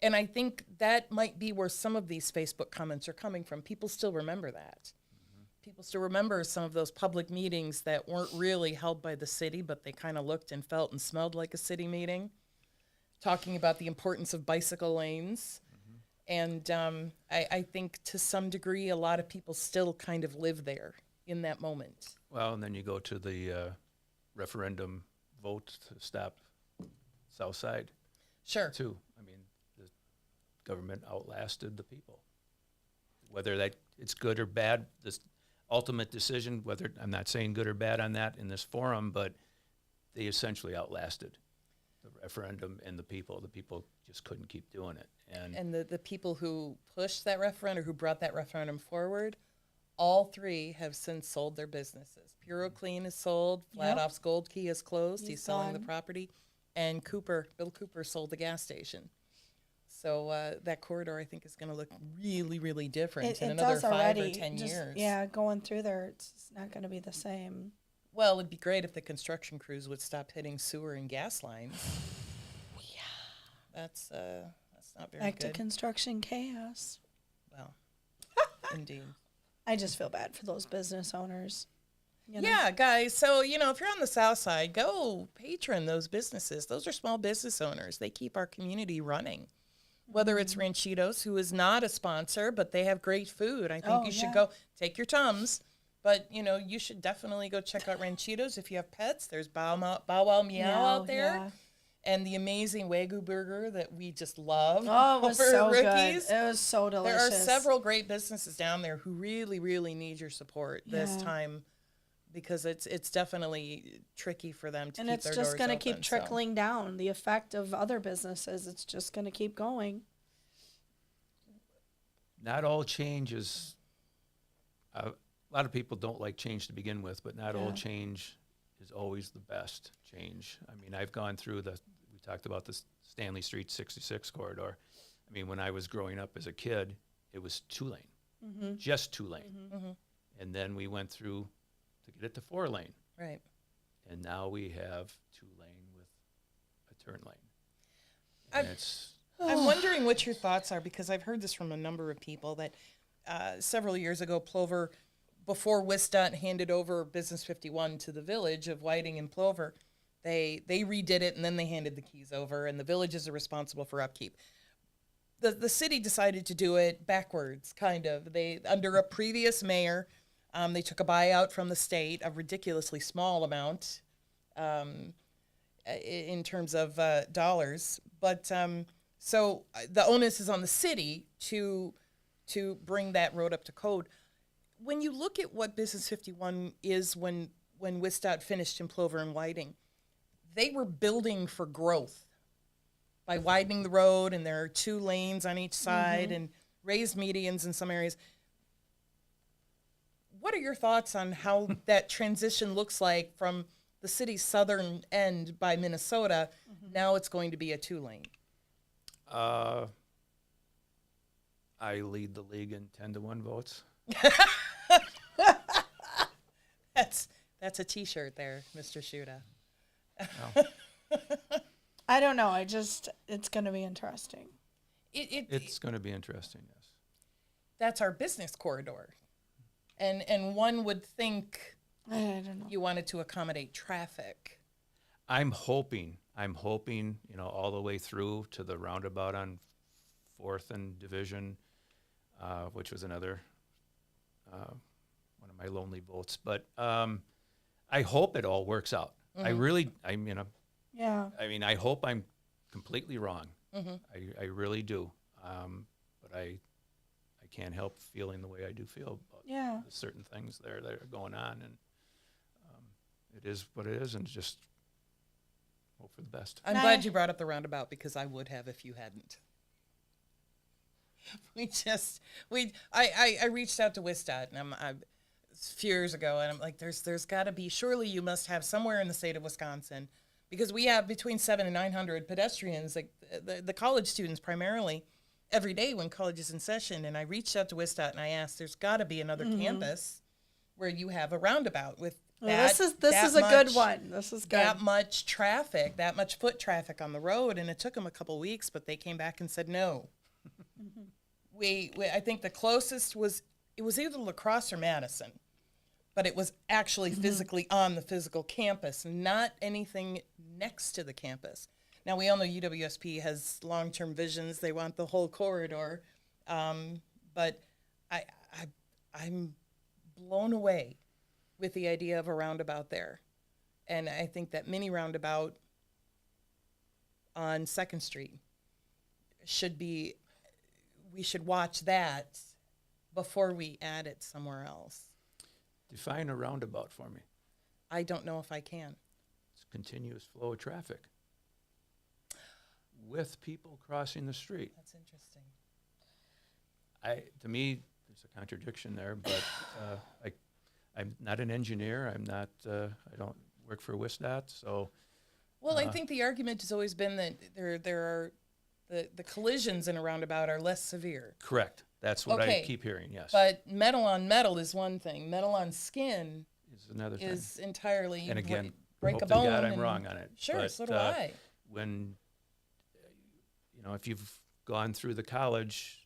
And I think that might be where some of these Facebook comments are coming from. People still remember that. People still remember some of those public meetings that weren't really held by the city, but they kind of looked and felt and smelled like a city meeting, talking about the importance of bicycle lanes. And I think to some degree, a lot of people still kind of live there in that moment. Well, and then you go to the referendum vote to stop South Side, Sure. too. I mean, the government outlasted the people. Whether that it's good or bad, this ultimate decision, whether, I'm not saying good or bad on that in this forum, but they essentially outlasted the referendum and the people. The people just couldn't keep doing it. And the people who pushed that referendum, who brought that referendum forward, all three have since sold their businesses. PuroClean is sold. Flat-Off's Gold Key is closed. He's selling the gone. property. And Bill Cooper sold the gas station. So that corridor, I think, is going to look really, really different in It another does 5 already. or 10 Just, years. Yeah, going through there, it's not going to be the same. Well, it'd be great if the construction crews would stop hitting sewer and gas lines. That's not very Back to good. construction chaos. Well, indeed. I just feel bad for those business owners. You know? Yeah, guys. So, if you're on the south side, go patron those businesses. Those are small business owners. They keep our community running. Whether it's Ranchitos, who is not a sponsor, but they have great food. I think Oh, you should yeah. go take your Tums. But, you should definitely go check out Ranchitos if you have pets. There's Bow Wow Meow out there. Yeah. And the amazing Wagyu burger that we just love. Oh, it was for so rookies. good. It was so There delicious. are several great businesses down there who really, really need your support this Yeah. time, because it's definitely tricky for them to And keep it's their just doors going to open, keep so. trickling down. The effect of other businesses, it's just going to keep going. not all change is, a lot of people don't like change to begin with, but not all Yeah. change is always the best change. I mean, I've gone through we talked about the Stanley Street 66 corridor. I mean, when I was growing up as a kid, it was 2-lane, just 2-lane. And then we went through to get it to 4-lane. Right. And now we have 2-lane with a turn lane. I'm- And it's, I'm wondering what your thoughts are, because I've heard this from a number of people that several years ago, Plover, before WISDOT handed over Business 51 to the village of Whiting and Plover, they redid it, and then they handed the keys over, and the villages are responsible for upkeep. The city decided to do it backwards, kind of. They, under a previous mayor, they took a buyout from the state, a ridiculously small amount in terms of dollars. But so the onus is on the city to bring that road up to code. When you look at what Business 51 is, when WISDOT finished in Plover and Whiting, they were building for growth by widening the road, and there are 2 lanes on each side and raised medians in some areas. What are your thoughts on how that transition looks like from the city's southern end by Minnesota? Now it's going to be a 2-lane. I lead the league in 10-1 votes. That's a T-shirt there, Mr. Shuda. I don't know. It's going to be interesting. It's going to be interesting, yes. That's our business corridor. And one would think I don't know. you wanted to accommodate traffic. I'm hoping, all the way through to the roundabout on 4th and Division, which was another one of my lonely votes. But I hope it all works out. I hope I'm completely wrong. I really do. But I can't help feeling the way I do feel about Yeah. certain things there that are going on. And it is what it is, and just hope for the best. I'm Nah. glad you brought up the roundabout because I would have if you hadn't. I reached out to WISDOT and a few years ago, and I'm like, there's got to be, surely you must have somewhere in the state of Wisconsin, because we have between 700 and 900 pedestrians, like the college students primarily, every day when college is in session. And I reached out to WISDOT and I asked, there's got to be another campus where you have a roundabout with This is that a good much- one. This is good. that much traffic, that much foot traffic on the road. And it took them a couple weeks, but they came back and said no. I think the closest was either La Crosse or Madison, but it was actually physically on the physical campus, not anything next to the campus. Now, we all know UWSP has long-term visions. They want the whole corridor. But I'm blown away with the idea of a roundabout there. And I think that mini roundabout on 2nd Street we should watch that before we add it somewhere else. Define a roundabout for me. I don't know if I can. It's a continuous flow of traffic with people crossing the street. That's interesting. To me, there's a contradiction there, but I'm not an engineer. I don't work for WISDOT, so. Well, I think the argument has always been that there are the collisions in a roundabout are less severe. Correct. That's what Okay, I keep hearing, yes. But metal on metal is one thing. Metal on skin Is another thing. is entirely And again, break hope a to bone. God I'm and- wrong on it. Sure, but, so do I. When, if you've gone through the college,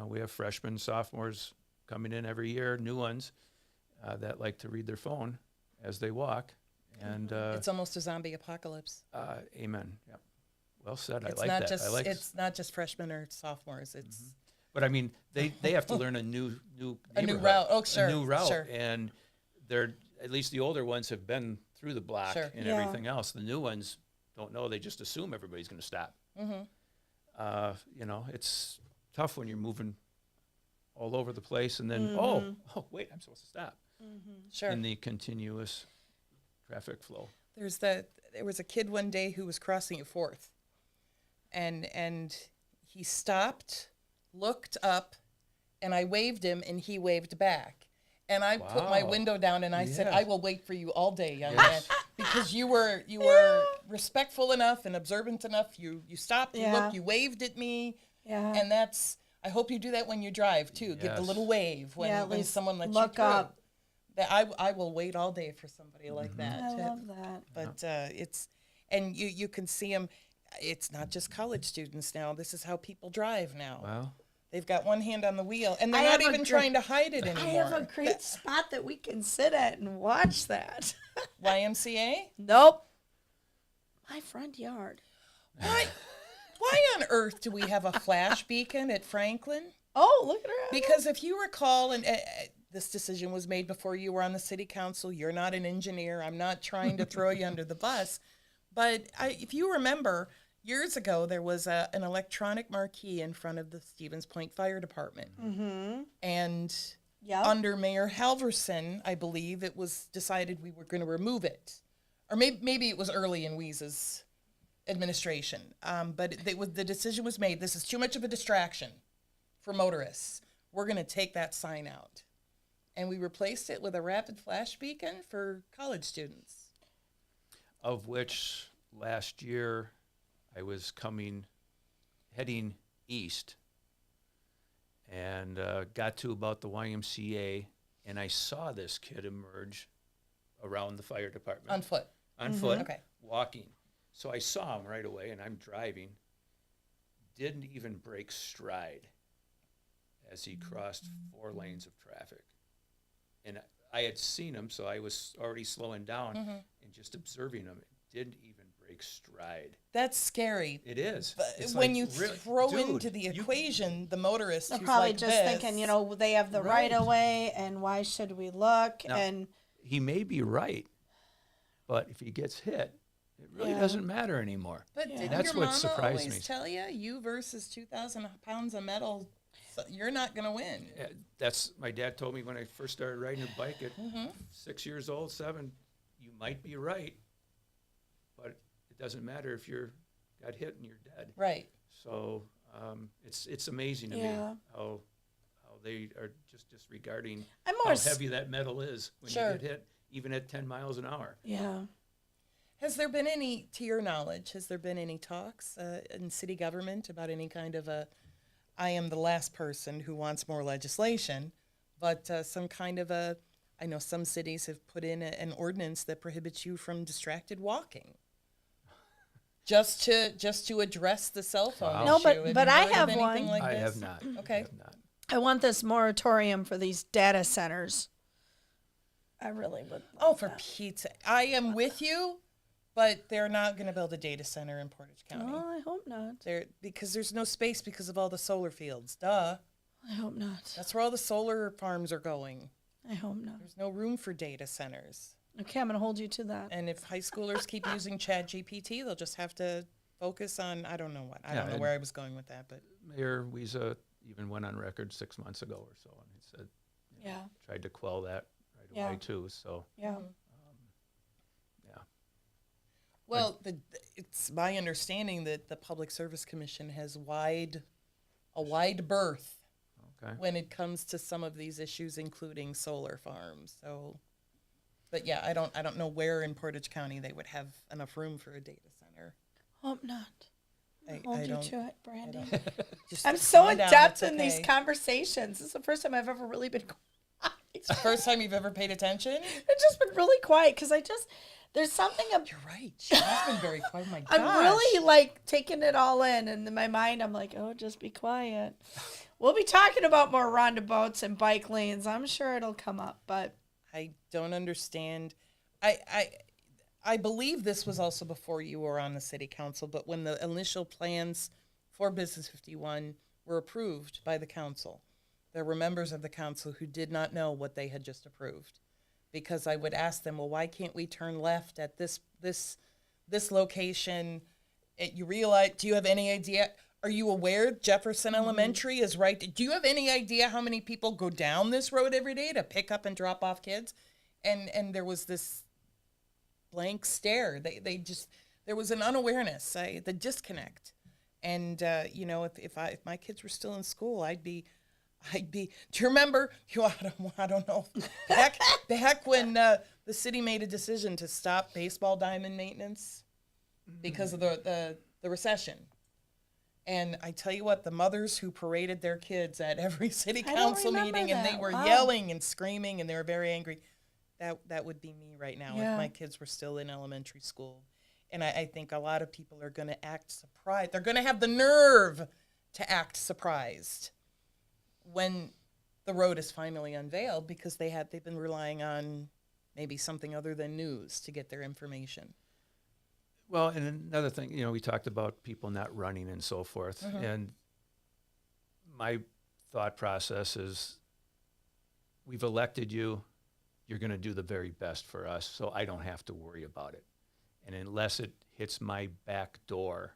we have freshmen, sophomores coming in every year, new ones, that like to read their phone as they walk. And It's almost a zombie apocalypse. amen. Yep. Well said. It's I like not that. just I like. it's not just freshmen or sophomores. It's But I mean, they have to learn a new a new neighborhood, route. Oh, sure, a new route, sure. and they're at least the older ones have been through the block Sure. and Yeah. everything else. The new ones don't know; they just assume everybody's going to stop. It's tough when you're moving all over the place, and then oh wait, I'm supposed to stop Sure. in the continuous traffic flow. There was a kid one day who was crossing at 4th, and he stopped, looked up, and I waved him, and he waved back. And I put my Wow. window down, and I said, Yes. "I will wait for you all day, young Yes. man, because you were respectful enough and observant enough. You stopped, you Yeah. looked, you waved at me, Yeah. and that's. I hope you do that when you drive too. Give the Yes. little wave when, Yeah, at when least someone lets look you through. up. That I will wait all day for somebody like that. I to- love that. but and you can see them. It's not just college students now. This is how people drive now. Well, They've got one hand on the wheel, and they're I not have a even great- trying to hide it I anymore. have a great spot that we can sit at and watch that. YMCA. Nope. My front yard. Why on earth do we have a flash beacon at Franklin? Oh, look at her. Because if you recall, and this decision was made before you were on the city council. You're not an engineer. I'm not trying to throw you under the bus. But if you remember, years ago, there was an electronic marquee in front of the Stevens Point Fire Department. Mm-hmm. And Yep. under Mayor Halverson, I believe, it was decided we were going to remove it. Or maybe it was early in Weese's administration. But the decision was made, this is too much of a distraction for motorists. We're going to take that sign out. And we replaced it with a rapid flash beacon for college students. of which last year I was heading east, and got to about the YMCA, and I saw this kid emerge around the fire department. On foot. On foot, Okay. walking. So I saw him right away, and I'm driving. Didn't even break stride as he crossed 4 lanes of traffic. and I had seen him, so I was already slowing down and just observing him. It didn't even break stride. That's scary. It is. But It's when like, you really, throw dude, into the equation the motorist They're who's probably like just this, thinking, you know, they have the Right. right of way, and why should we look? Now, And he may be right, but if he gets hit, it really Yeah. doesn't matter anymore. But Yeah. didn't That's your what mama surprised always me. tell you, you versus 2,000 pounds of metal, you're not going to win. That's my dad told me when I first started riding a bike at Mm-hmm. 6 years old, 7. You might be right, but it doesn't matter if you're got hit and you're dead. Right. So it's amazing to Yeah. me how they are just disregarding I'm how more, heavy that metal is when Sure. you get hit, even at 10 miles an hour. yeah. Has there been any, to your knowledge, has there been any talks in city government about any kind of a, I am the last person who wants more legislation, but some kind of a, I know some cities have put in an ordinance that prohibits you from distracted walking. Just to address the cell phone Wow. No, issue. but- Have but you I heard of have anything one. like I this? have not. Okay. I have not. I want this moratorium for these data centers. I really would. Oh, love for that. Pete's sake. I am with you, but they're not going to build a data center in Portage County. Oh, I hope not. Because there's no space because of all the solar fields. Duh. I hope not. That's where all the solar farms are going. I hope not. There's no room for data centers. Okay, I'm gonna hold you to that. And if high schoolers keep using Chat GPT, they'll just have to focus on, I don't know what. I Yeah, don't know and- where I was going with that, but Mayor Wiesa even went on record 6 months ago or so, and he said Yeah, tried to quell that right Yeah. away too. So yeah. yeah, well, it's my understanding that the Public Service Commission has a wide berth okay. when it comes to some of these issues, including solar farms. So, but yeah, I don't know where in Portage County they would have enough room for a data center. Hope not. Hold I you don't. to it, Brandy. Just I'm so calm in down, depth it's in these okay. conversations. This is the first time I've ever really been quiet. It's the first time you've ever paid attention. I've just been really quiet because there's something You're right. She's been very quiet. My gosh. I'm really like taking it all in my mind I'm like, oh, just be quiet. We'll be talking about more roundabouts and bike lanes. I'm sure it'll come up, but I don't understand. I believe this was also before you were on the city council, but when the initial plans for Business 51 were approved by the council, there were members of the council who did not know what they had just approved. Because I would ask them, well, why can't we turn left at this location? You realize, do you have any idea? Are you aware Jefferson Elementary is right? Do you have any idea how many people go down this road every day to pick up and drop off kids? And there was this blank stare. They just, there was an unawareness, the disconnect. And you know, if my kids were still in school, I'd be. Do you remember? I don't know. Back when the city made a decision to stop baseball diamond maintenance because of the recession. And I tell you what, the mothers who paraded their kids at every city I don't council remember meeting and they that. were Wow. yelling and screaming and they were very angry. That would be me right now Yeah. if my kids were still in elementary school. And I think a lot of people are going to act surprised. They're going to have the nerve to act surprised when the road is finally unveiled because they've been relying on maybe something other than news to get their information. Well, and another thing, you know, we talked about people not running and so forth. And my thought process is we've elected you, you're going to do the very best for us, so I don't have to worry about it. And unless it hits my back door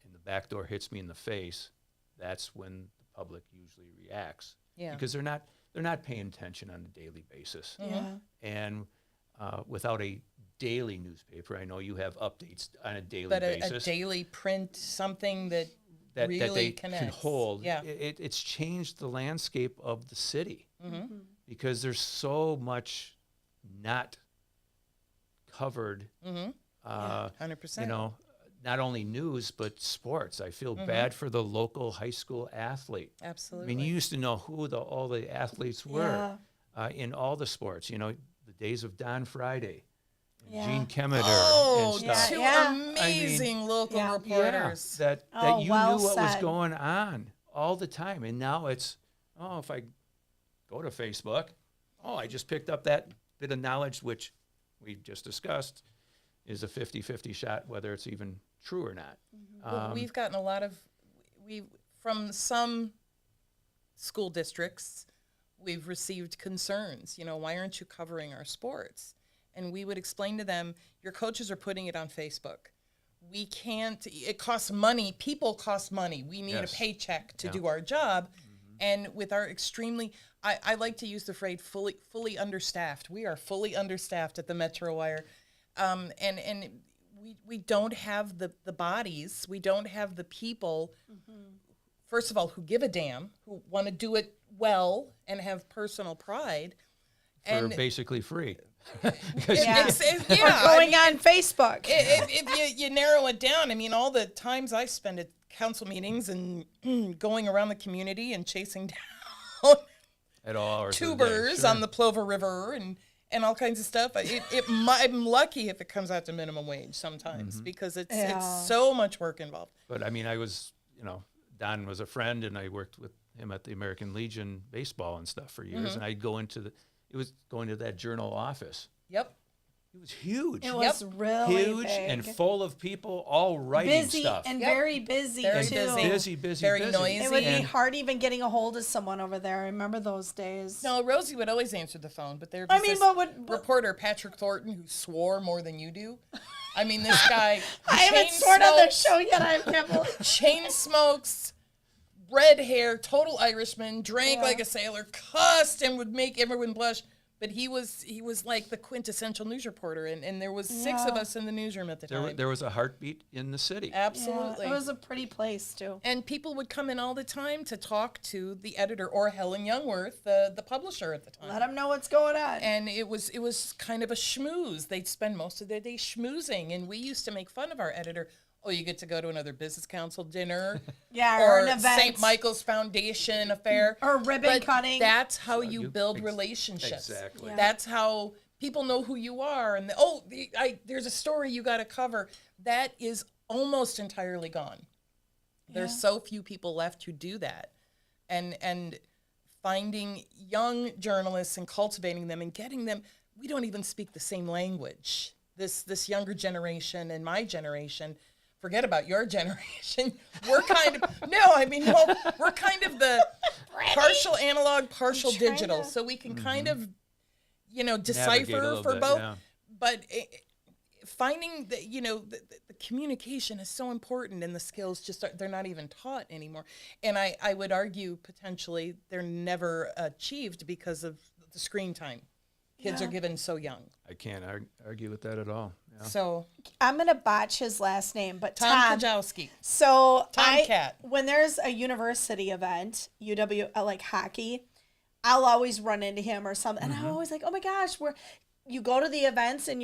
and the back door hits me in the face, that's when the public usually reacts. Yeah. Because they're not paying attention on a daily basis. yeah. And without a daily newspaper, I know you have updates on a daily But a basis daily print, something that that really they connects. can hold. Yeah. It's changed the landscape of the city Mm-hmm. because there's so much not covered. Mm-hmm. 100%. You know, not only news but sports. I feel Mm-hmm. bad for the local high school athlete. I Absolutely. mean, you used to know who all the athletes were in all the sports. You know, the days of Don Friday, and Yeah. Gene Kemeter, Oh, and Yeah, stuff. two yeah. amazing local Yeah. reporters. That Oh, you well knew what was said. going on all the time, and now it's if I go to Facebook. Oh, I just picked up that bit of knowledge, which we just discussed is a 50-50 shot, whether it's even true or not. Well, we've gotten a lot of, from some school districts, we've received concerns. Why aren't you covering our sports? And we would explain to them, your coaches are putting it on Facebook. We can't, it costs money. People cost money. We need Yes. a paycheck to do our job. And with our extremely, I like to use the phrase fully understaffed. We are fully understaffed at the Metro Wire. And we don't have the bodies. We don't have the people, first of all, who give a damn, who want to do it well and have personal pride. For basically free. Yeah. Yeah, Going on Facebook. if you narrow it down, all the times I spend at council meetings and going around the community and chasing down At all hours of the day, tubers sure. on the Plover River and all kinds of stuff. I'm lucky if it comes out to minimum wage sometimes because it's so much work involved. But I was, Don was a friend, and I worked with him at the American Legion baseball and stuff for years. And I'd go into going to that Journal office. Yep. It was huge. It was really Huge big. and full of people all writing busy stuff. and Yep. very busy Very too. busy. Busy, Very busy. noisy. It would be And- hard even getting a hold of someone over there. I remember those days. No, Rosie would always answer the phone, but there was I mean, this but reporter, Patrick Thornton, who swore more than you do. This guy. I haven't chain sworn on the smokes- show yet. I can't believe. Chain smokes, red hair, total Irishman, drank like a sailor, cussed and would make everyone blush. But he was like the quintessential news reporter, and there was 6 of us in the newsroom at the time. There was a heartbeat in the city. Absolutely. Yeah, it was a pretty place too. And people would come in all the time to talk to the editor or Helen Youngworth, the publisher at the time. Let them know what's going on. And it was kind of a schmooze. They'd spend most of their day schmoozing, and we used to make fun of our editor. Oh, you get to go to another business council dinner, Yeah, or or an event. St. Michael's Foundation affair, Or ribbon But cutting. That's how you you- build ex- relationships. exactly. Yeah. That's how people know who you are. And there's a story you got to cover. That is almost entirely gone. There's so few people left who do that, and finding young journalists and cultivating them and getting them. We don't even speak the same language. This younger generation and my generation. Forget about your generation. We're kind of we're kind of the partial analog, partial trying digital, to- so we can kind of Navigate a decipher little for bit, both. yeah. But finding the the communication is so important, and the skills they're not even taught anymore. And I would argue potentially they're never achieved because of the screen time. Kids are given so young. I can't argue with that at all. Yeah. So I'm gonna botch his last name, but Tom Tom. Kajowski. So Tomcat. when there's a university event, UW like hockey, I'll always run into him or something, and I'm always like, oh my gosh, you go to the events and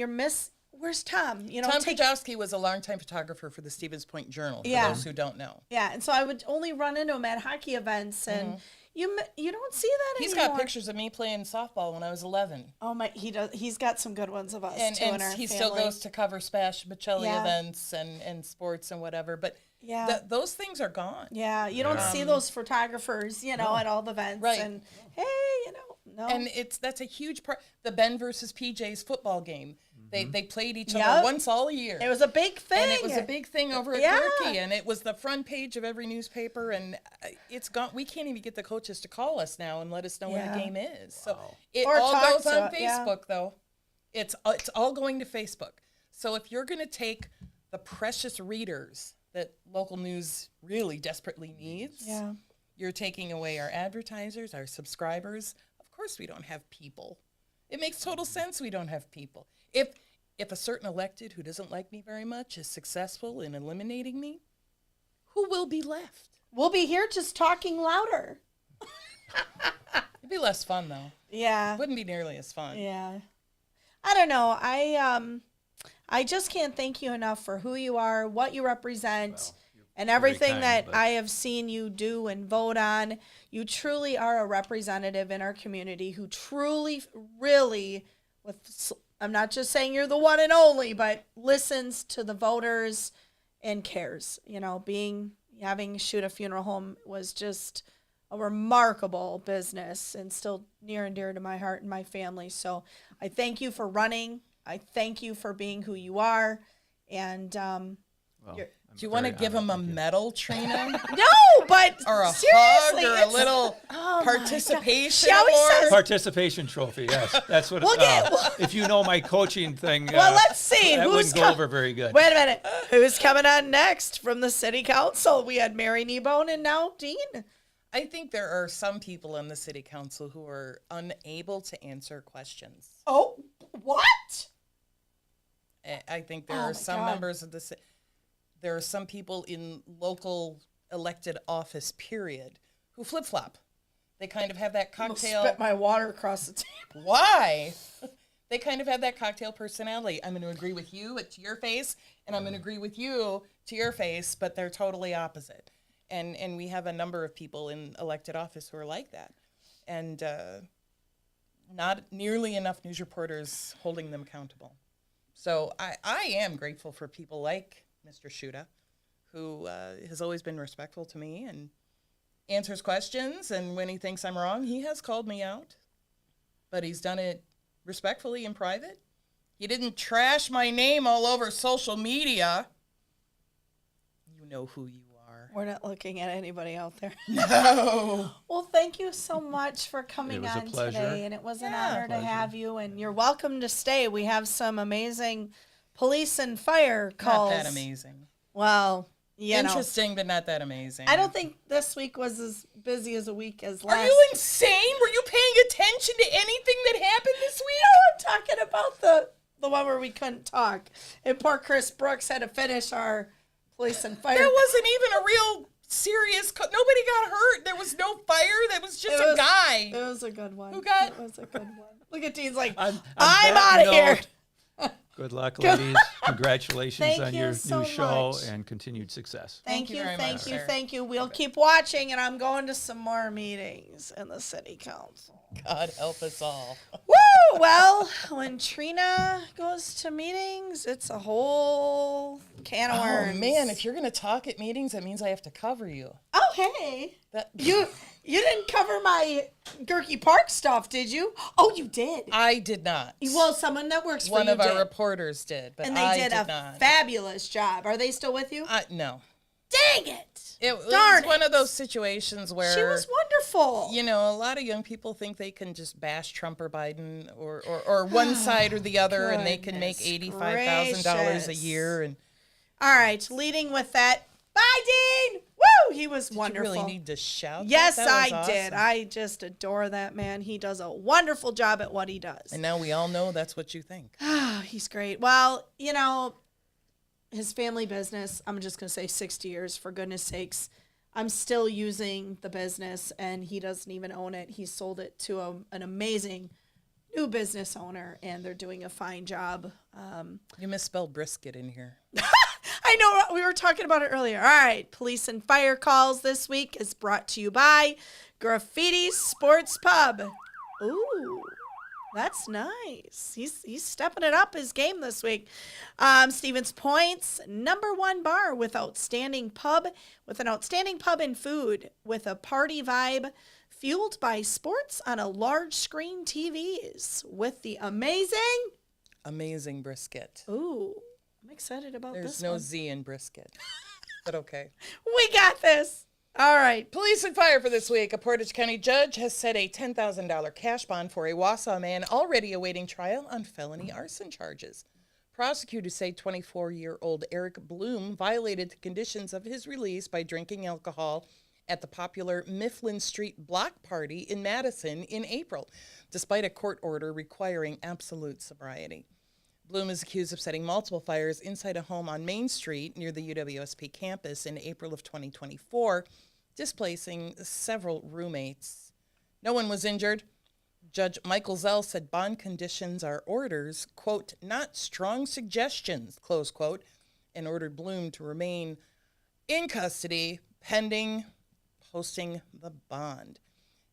where's Tom? Tom Kajowski was a longtime photographer for the Stevens Point Journal, for Yeah. those who don't know. Yeah, and so I would only run into him at hockey events, and you don't see that He's anymore. got pictures of me playing softball when I was 11. Oh my, he does. He's got some good ones of us And too in our he family. still goes to cover Spash Bocelli Yeah. events and sports and whatever. But Yeah. those things are gone. Yeah, you don't see those photographers, at all the events. Right. And hey, no. And that's a huge part. The Ben versus PJ's football game. They played each Yep. other once all year. it was a big thing. and it was a big thing over at Yeah. Durkee, and it was the front page of every newspaper, and it's gone. We can't even get the coaches to call us now and let us know when Yeah. the game is. So it Or all talk goes to on it, yeah. Facebook, though. It's all going to Facebook. So if you're going to take the precious readers that local news really desperately needs, Yeah. you're taking away our advertisers, our subscribers. Of course, we don't have people. It makes total sense we don't have people. If a certain elected who doesn't like me very much is successful in eliminating me, who will be left? We'll be here just talking louder. It'd be less fun though. Yeah. It wouldn't be nearly as fun. Yeah. I don't know. I just can't thank you enough for who you are, what you represent, and everything kind, that but- I have seen you do and vote on. You truly are a representative in our community who truly, really, I'm not just saying you're the one and only, but listens to the voters and cares. Having Shoot a Funeral Home was just a remarkable business and still near and dear to my heart and my family. So I thank you for running. I thank you for being who you are. And Well, You're- I'm Do you want to very give him honored, a thank you. medal, Trina? no, but Or a seriously, hug or a it's- little Oh my God. participation She always award? says- Participation trophy, yes. That's what We'll get- if you know my coaching thing, Well, let's see that who's wouldn't go co- over very good. Wait a minute. Who's coming on next from the city council? We had Mary Kneebone and now Dean. I think there are some people in the city council who are unable to answer questions. Oh, what? I think there Oh are my some God. members of there are some people in local elected office, period, who flip-flop. They kind of have that I'm gonna cocktail. spit my water across the table. Why? They kind of have that cocktail personality. I'm going to agree with you to your face, and I'm going to agree with you to your face, but they're totally opposite. And we have a number of people in elected office who are like that. And not nearly enough news reporters holding them accountable. So I am grateful for people like Mr. Shuda, who has always been respectful to me and answers questions. And when he thinks I'm wrong, he has called me out. But he's done it respectfully in private. He didn't trash my name all over social media. You know who you are. We're not looking at anybody out there. No. Well, thank you so much for coming It was a on pleasure. today, and it was an Yeah. honor to Pleasure. have you. And you're welcome to stay. We have some amazing police and fire calls. Not that amazing. Well, you know, Interesting, but not that amazing. I don't think this week was as busy as a week as last. Are you insane? Were you paying attention to anything that happened this week? No, I'm talking about the one where we couldn't talk, and poor Chris Brooks had to finish our police and fire. That wasn't even a real serious. Nobody got hurt. There was no fire. That was just It a was- guy. It was a good one. Who got- It was a good one. Look at Dean's like, On I'm that out of here. note, Good luck, ladies. Congratulations Thank on you your so new show much. and continued success. Thank Thank you, you very thank much, you, sir. thank you. We'll keep watching, and I'm going to some more meetings in the city council. God help us all. Woo! Well, when Trina goes to meetings, it's a whole can of Oh worms. man, if you're gonna talk at meetings, that means I have to cover you. Oh, hey. That You didn't cover my Gerke Park stuff, did you? Oh, you did. I did not. Well, someone that works for One you of our did. reporters did, but And they I did a not. fabulous job. Are they still with you? No. Dang it. It was Darn one it. of those situations where She was wonderful. you know, a lot of young people think they can just bash Trump or Biden or one side or the other, and they can make Goodness $85,000 a gracious. year. And All right, leading with that. Bye, Dean. Woo! He was you wonderful. really need to shout. that? Yes, That I was did. awesome. I just adore that man. He does a wonderful job at what he does. And now we all know that's what you think. Ah, he's great. Well, you know, his family business, I'm just going to say 60 years, for goodness sakes. I'm still using the business, and he doesn't even own it. He sold it to an amazing new business owner, and they're doing a fine job. You misspelled brisket in here. I know, we were talking about it earlier. All right, police and fire calls this week is brought to you by Graffiti Sports Pub. Ooh, that's nice. He's stepping it up his game this week. Stevens Point's #1 bar with an outstanding pub and food with a party vibe fueled by sports on a large screen TVs with the Amazing brisket. Ooh, I'm excited about There's this no one. Z in brisket. But okay. We got this. All right. Police and fire for this week. A Portage County judge has set a $10,000 cash bond for a Wausau man already awaiting trial on felony arson charges. Prosecutors say 24-year-old Eric Bloom violated the conditions of his release by drinking alcohol at the popular Mifflin Street block party in Madison in April, despite a court order requiring absolute sobriety. Bloom is accused of setting multiple fires inside a home on Main Street near the UWSP campus in April of 2024, displacing several roommates. No one was injured. Judge Michael Zell said bond conditions are orders, quote, not strong suggestions, close quote, and ordered Bloom to remain in custody pending posting the bond.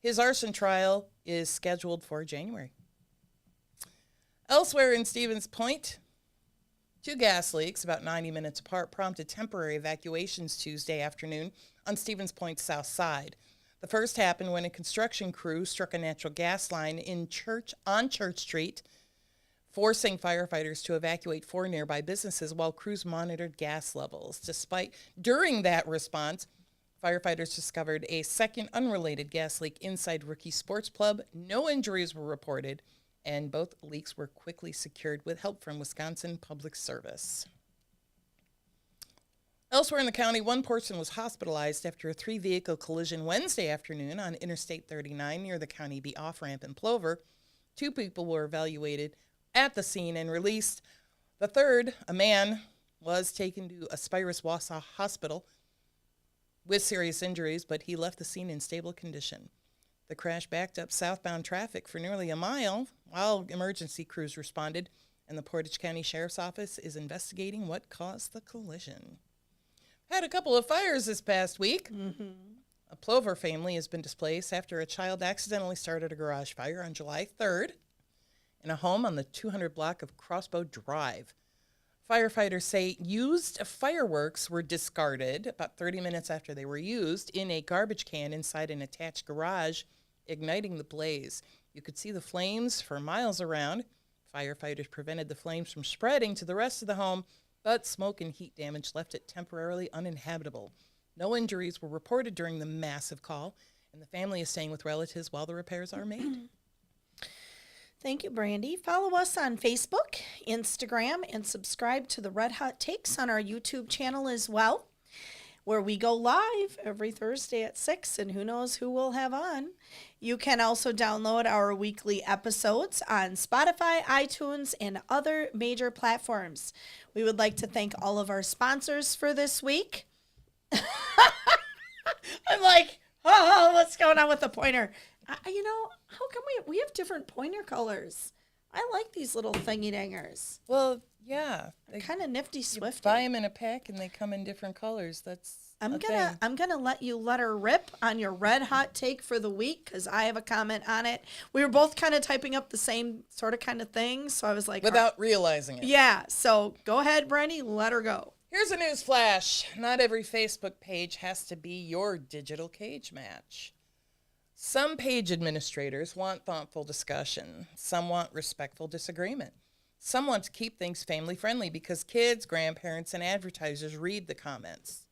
His arson trial is scheduled for January. Elsewhere in Stevens Point, 2 gas leaks about 90 minutes apart prompted temporary evacuations Tuesday afternoon on Stevens Point's south side. The first happened when a construction crew struck a natural gas line on Church Street, forcing firefighters to evacuate 4 nearby businesses while crews monitored gas levels. During that response, firefighters discovered a second unrelated gas leak inside Rookie Sports Club. No injuries were reported, and both leaks were quickly secured with help from Wisconsin Public Service. Elsewhere in the county, one person was hospitalized after a 3-vehicle collision Wednesday afternoon on Interstate 39 near the County B off-ramp in Plover. 2 people were evaluated at the scene and released. The third, a man, was taken to Aspirus Wausau Hospital with serious injuries, but he left the scene in stable condition. The crash backed up southbound traffic for nearly a mile while emergency crews responded, and the Portage County Sheriff's Office is investigating what caused the collision. Had a couple of fires this past week. A Plover family has been displaced after a child accidentally started a garage fire on July 3rd in a home on the 200 block of Crossbow Drive. Firefighters say used fireworks were discarded about 30 minutes after they were used in a garbage can inside an attached garage, igniting the blaze. You could see the flames for miles around. Firefighters prevented the flames from spreading to the rest of the home, but smoke and heat damage left it temporarily uninhabitable. No injuries were reported during the massive call, and the family is staying with relatives while the repairs are made. Thank you, Brandy. Follow us on Facebook, Instagram, and subscribe to the Red Hot Takes on our YouTube channel as well, where we go live every Thursday at 6, and who knows who we'll have on. You can also download our weekly episodes on Spotify, iTunes, and other major platforms. We would like to thank all of our sponsors for this week. I'm like, oh, what's going on with the pointer? How come we have different pointer colors? I like these little thingy dangers. Well, yeah. They're kind of nifty, You swifty. buy them in a pack and they come in different colors. That's I'm a gonna let you let her rip on your red hot take for the week because I have a comment on it. We were both kind of typing up the same sort of kind of thing, so I was like, without realizing it. yeah. So go ahead, Brandy, let her go. Here's a news flash. Not every Facebook page has to be your digital cage match. Some page administrators want thoughtful discussion. Some want respectful disagreement. Some want to keep things family friendly because kids, grandparents, and advertisers read the comments.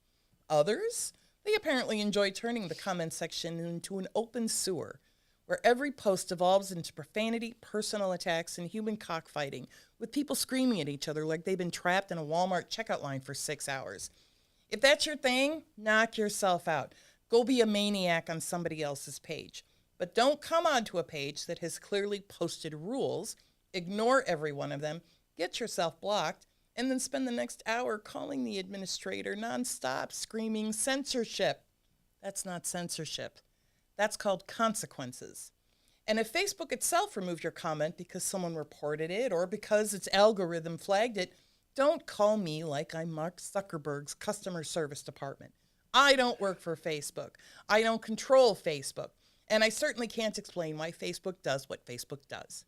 Others, they apparently enjoy turning the comment section into an open sewer where every post evolves into profanity, personal attacks, and human cockfighting, with people screaming at each other like they've been trapped in a Walmart checkout line for 6 hours. If that's your thing, knock yourself out. Go be a maniac on somebody else's page. But don't come onto a page that has clearly posted rules, ignore every one of them, get yourself blocked, and then spend the next hour calling the administrator nonstop, screaming censorship. That's not censorship. That's called consequences. And if Facebook itself removed your comment because someone reported it or because its algorithm flagged it, don't call me like I'm Mark Zuckerberg's customer service department. I don't work for Facebook. I don't control Facebook. And I certainly can't explain why Facebook does what Facebook does.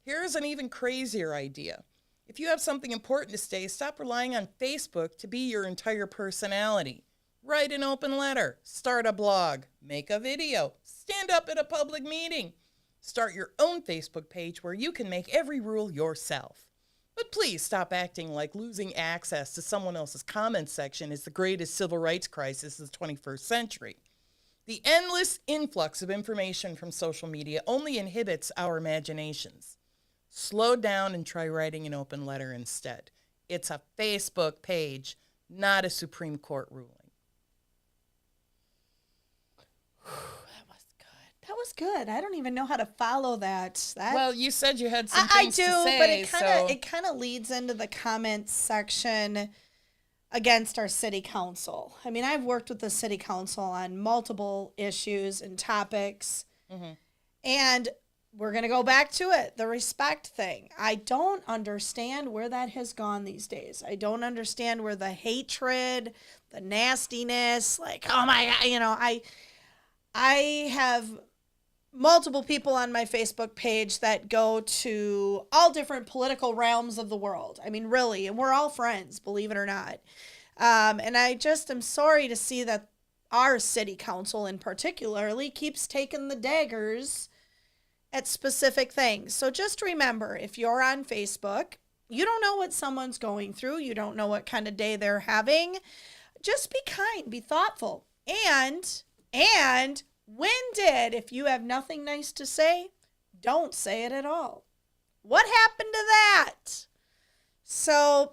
Here's an even crazier idea. If you have something important to say, stop relying on Facebook to be your entire personality. Write an open letter, start a blog, make a video, stand up at a public meeting. Start your own Facebook page where you can make every rule yourself. But please stop acting like losing access to someone else's comment section is the greatest civil rights crisis of the 21st century. The endless influx of information from social media only inhibits our imaginations. Slow down and try writing an open letter instead. It's a Facebook page, not a Supreme Court ruling. That was good. I don't even know how to follow that. Well, you said you had some I things do, to say, but it kind of leads into the comments section against our city council. I mean, I've worked with the city council on multiple issues and topics, and we're going to go back to it, the respect thing. I don't understand where that has gone these days. I don't understand where the hatred, the nastiness, like, oh my God, I have multiple people on my Facebook page that go to all different political realms of the world. I mean, really, and we're all friends, believe it or not. And I just am sorry to see that our city council in particularly keeps taking the daggers at specific things. So just remember, if you're on Facebook, you don't know what someone's going through. You don't know what kind of day they're having. Just be kind, be thoughtful. And if you have nothing nice to say, don't say it at all. What happened to that? So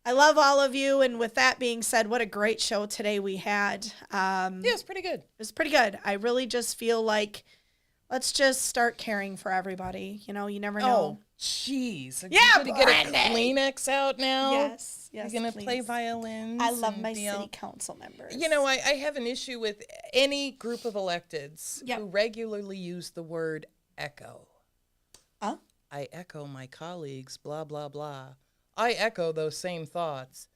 I love all of you. And with that being said, what a great show today we had. Yeah, it's pretty good. It was pretty good. I really just feel like let's just start caring for everybody. You know, you never know. Oh, jeez. Are Yeah, you going to get a Brandy. Kleenex out now? Yes, You're going to play please. violins? I love and my be all- city council members. You know, I have an issue with any group of electeds Yep. who regularly use the word echo. Huh? I echo my colleagues, blah, blah, blah. I echo those same thoughts.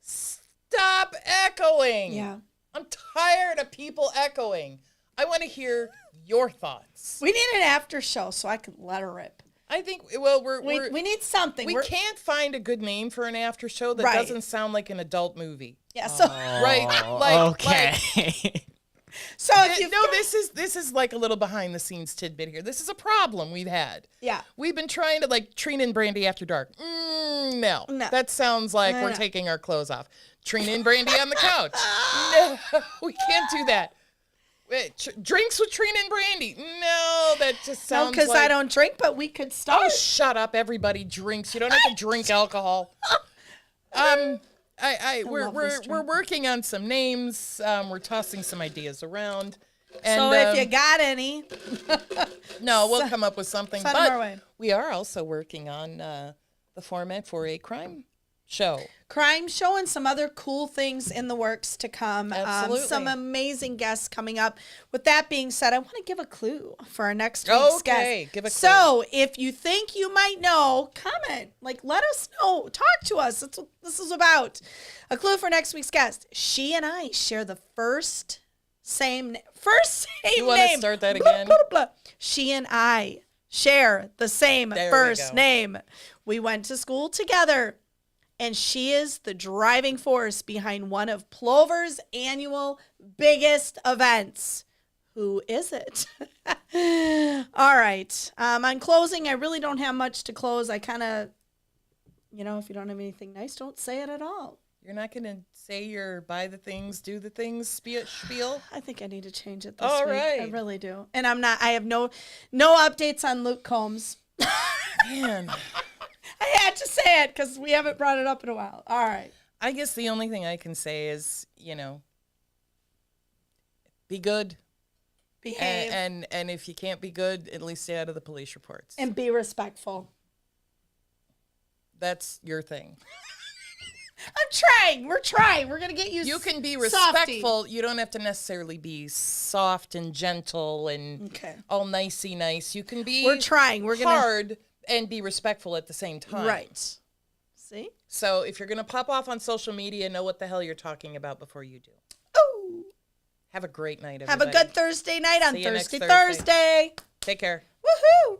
Stop echoing. Yeah. I'm tired of people echoing. I want to hear your thoughts. We need an after show so I can let her rip. I think, well, We need something. we can't find a good name for an after show that Right. doesn't sound like an adult movie. Yeah, so Right? Like, so if you no, this is like a little behind the scenes tidbit here. This is a problem we've had. Yeah. We've been trying to like Trina and Brandy after dark. No. No. That sounds like we're No. taking our clothes off. Trina and Brandy on the couch. No, we can't do that. Wait, drinks with Trina and Brandy. No, that just No, sounds because like... I don't drink, but we could Oh, start. shut up. Everybody drinks. You don't have to drink alcohol. We're love this we're drink. working on some names. We're tossing some ideas around. And, So if you got any, no, we'll come up with something. send 'em But our way. we are also working on the format for a crime show. crime show and some other cool things in the works to come. Absolutely. Some amazing guests coming up. With that being said, I want to give a clue for our next week's Okay, guest. give a clue. So if you think you might know, comment. Like, let us know. Talk to us. That's what this is about. A clue for next week's guest. She and I share the same name. You wanna start that Blah, again? blah, blah. She and I share the same There we first go. name. We went to school together. And she is the driving force behind one of Plover's annual biggest events. Who is it? All right. On closing, I really don't have much to close. I kind of, if you don't have anything nice, don't say it at all. You're not going to say your buy the things, do the things spiel? I think I need to change it this All week. I right. really do. And I have no updates on Luke Combs. Man, I had to say it because we haven't brought it up in a while. All right. I guess the only thing I can say is, be good. Behave And if you can't be good, at least stay out of the police reports. and be respectful. That's your thing. I'm trying. We're trying. We're going to get you You can be softy. respectful. You don't have to necessarily be soft and gentle and Okay. all nicey nice. You can be We're trying. We're going to. hard and be respectful at the same time. Right. See? So if you're going to pop off on social media, know what the hell you're talking about before you do. Oh. Have a great night, Have a everybody. good Thursday night on See you next Thursday. Thursday. Thursday. Take care. Woohoo.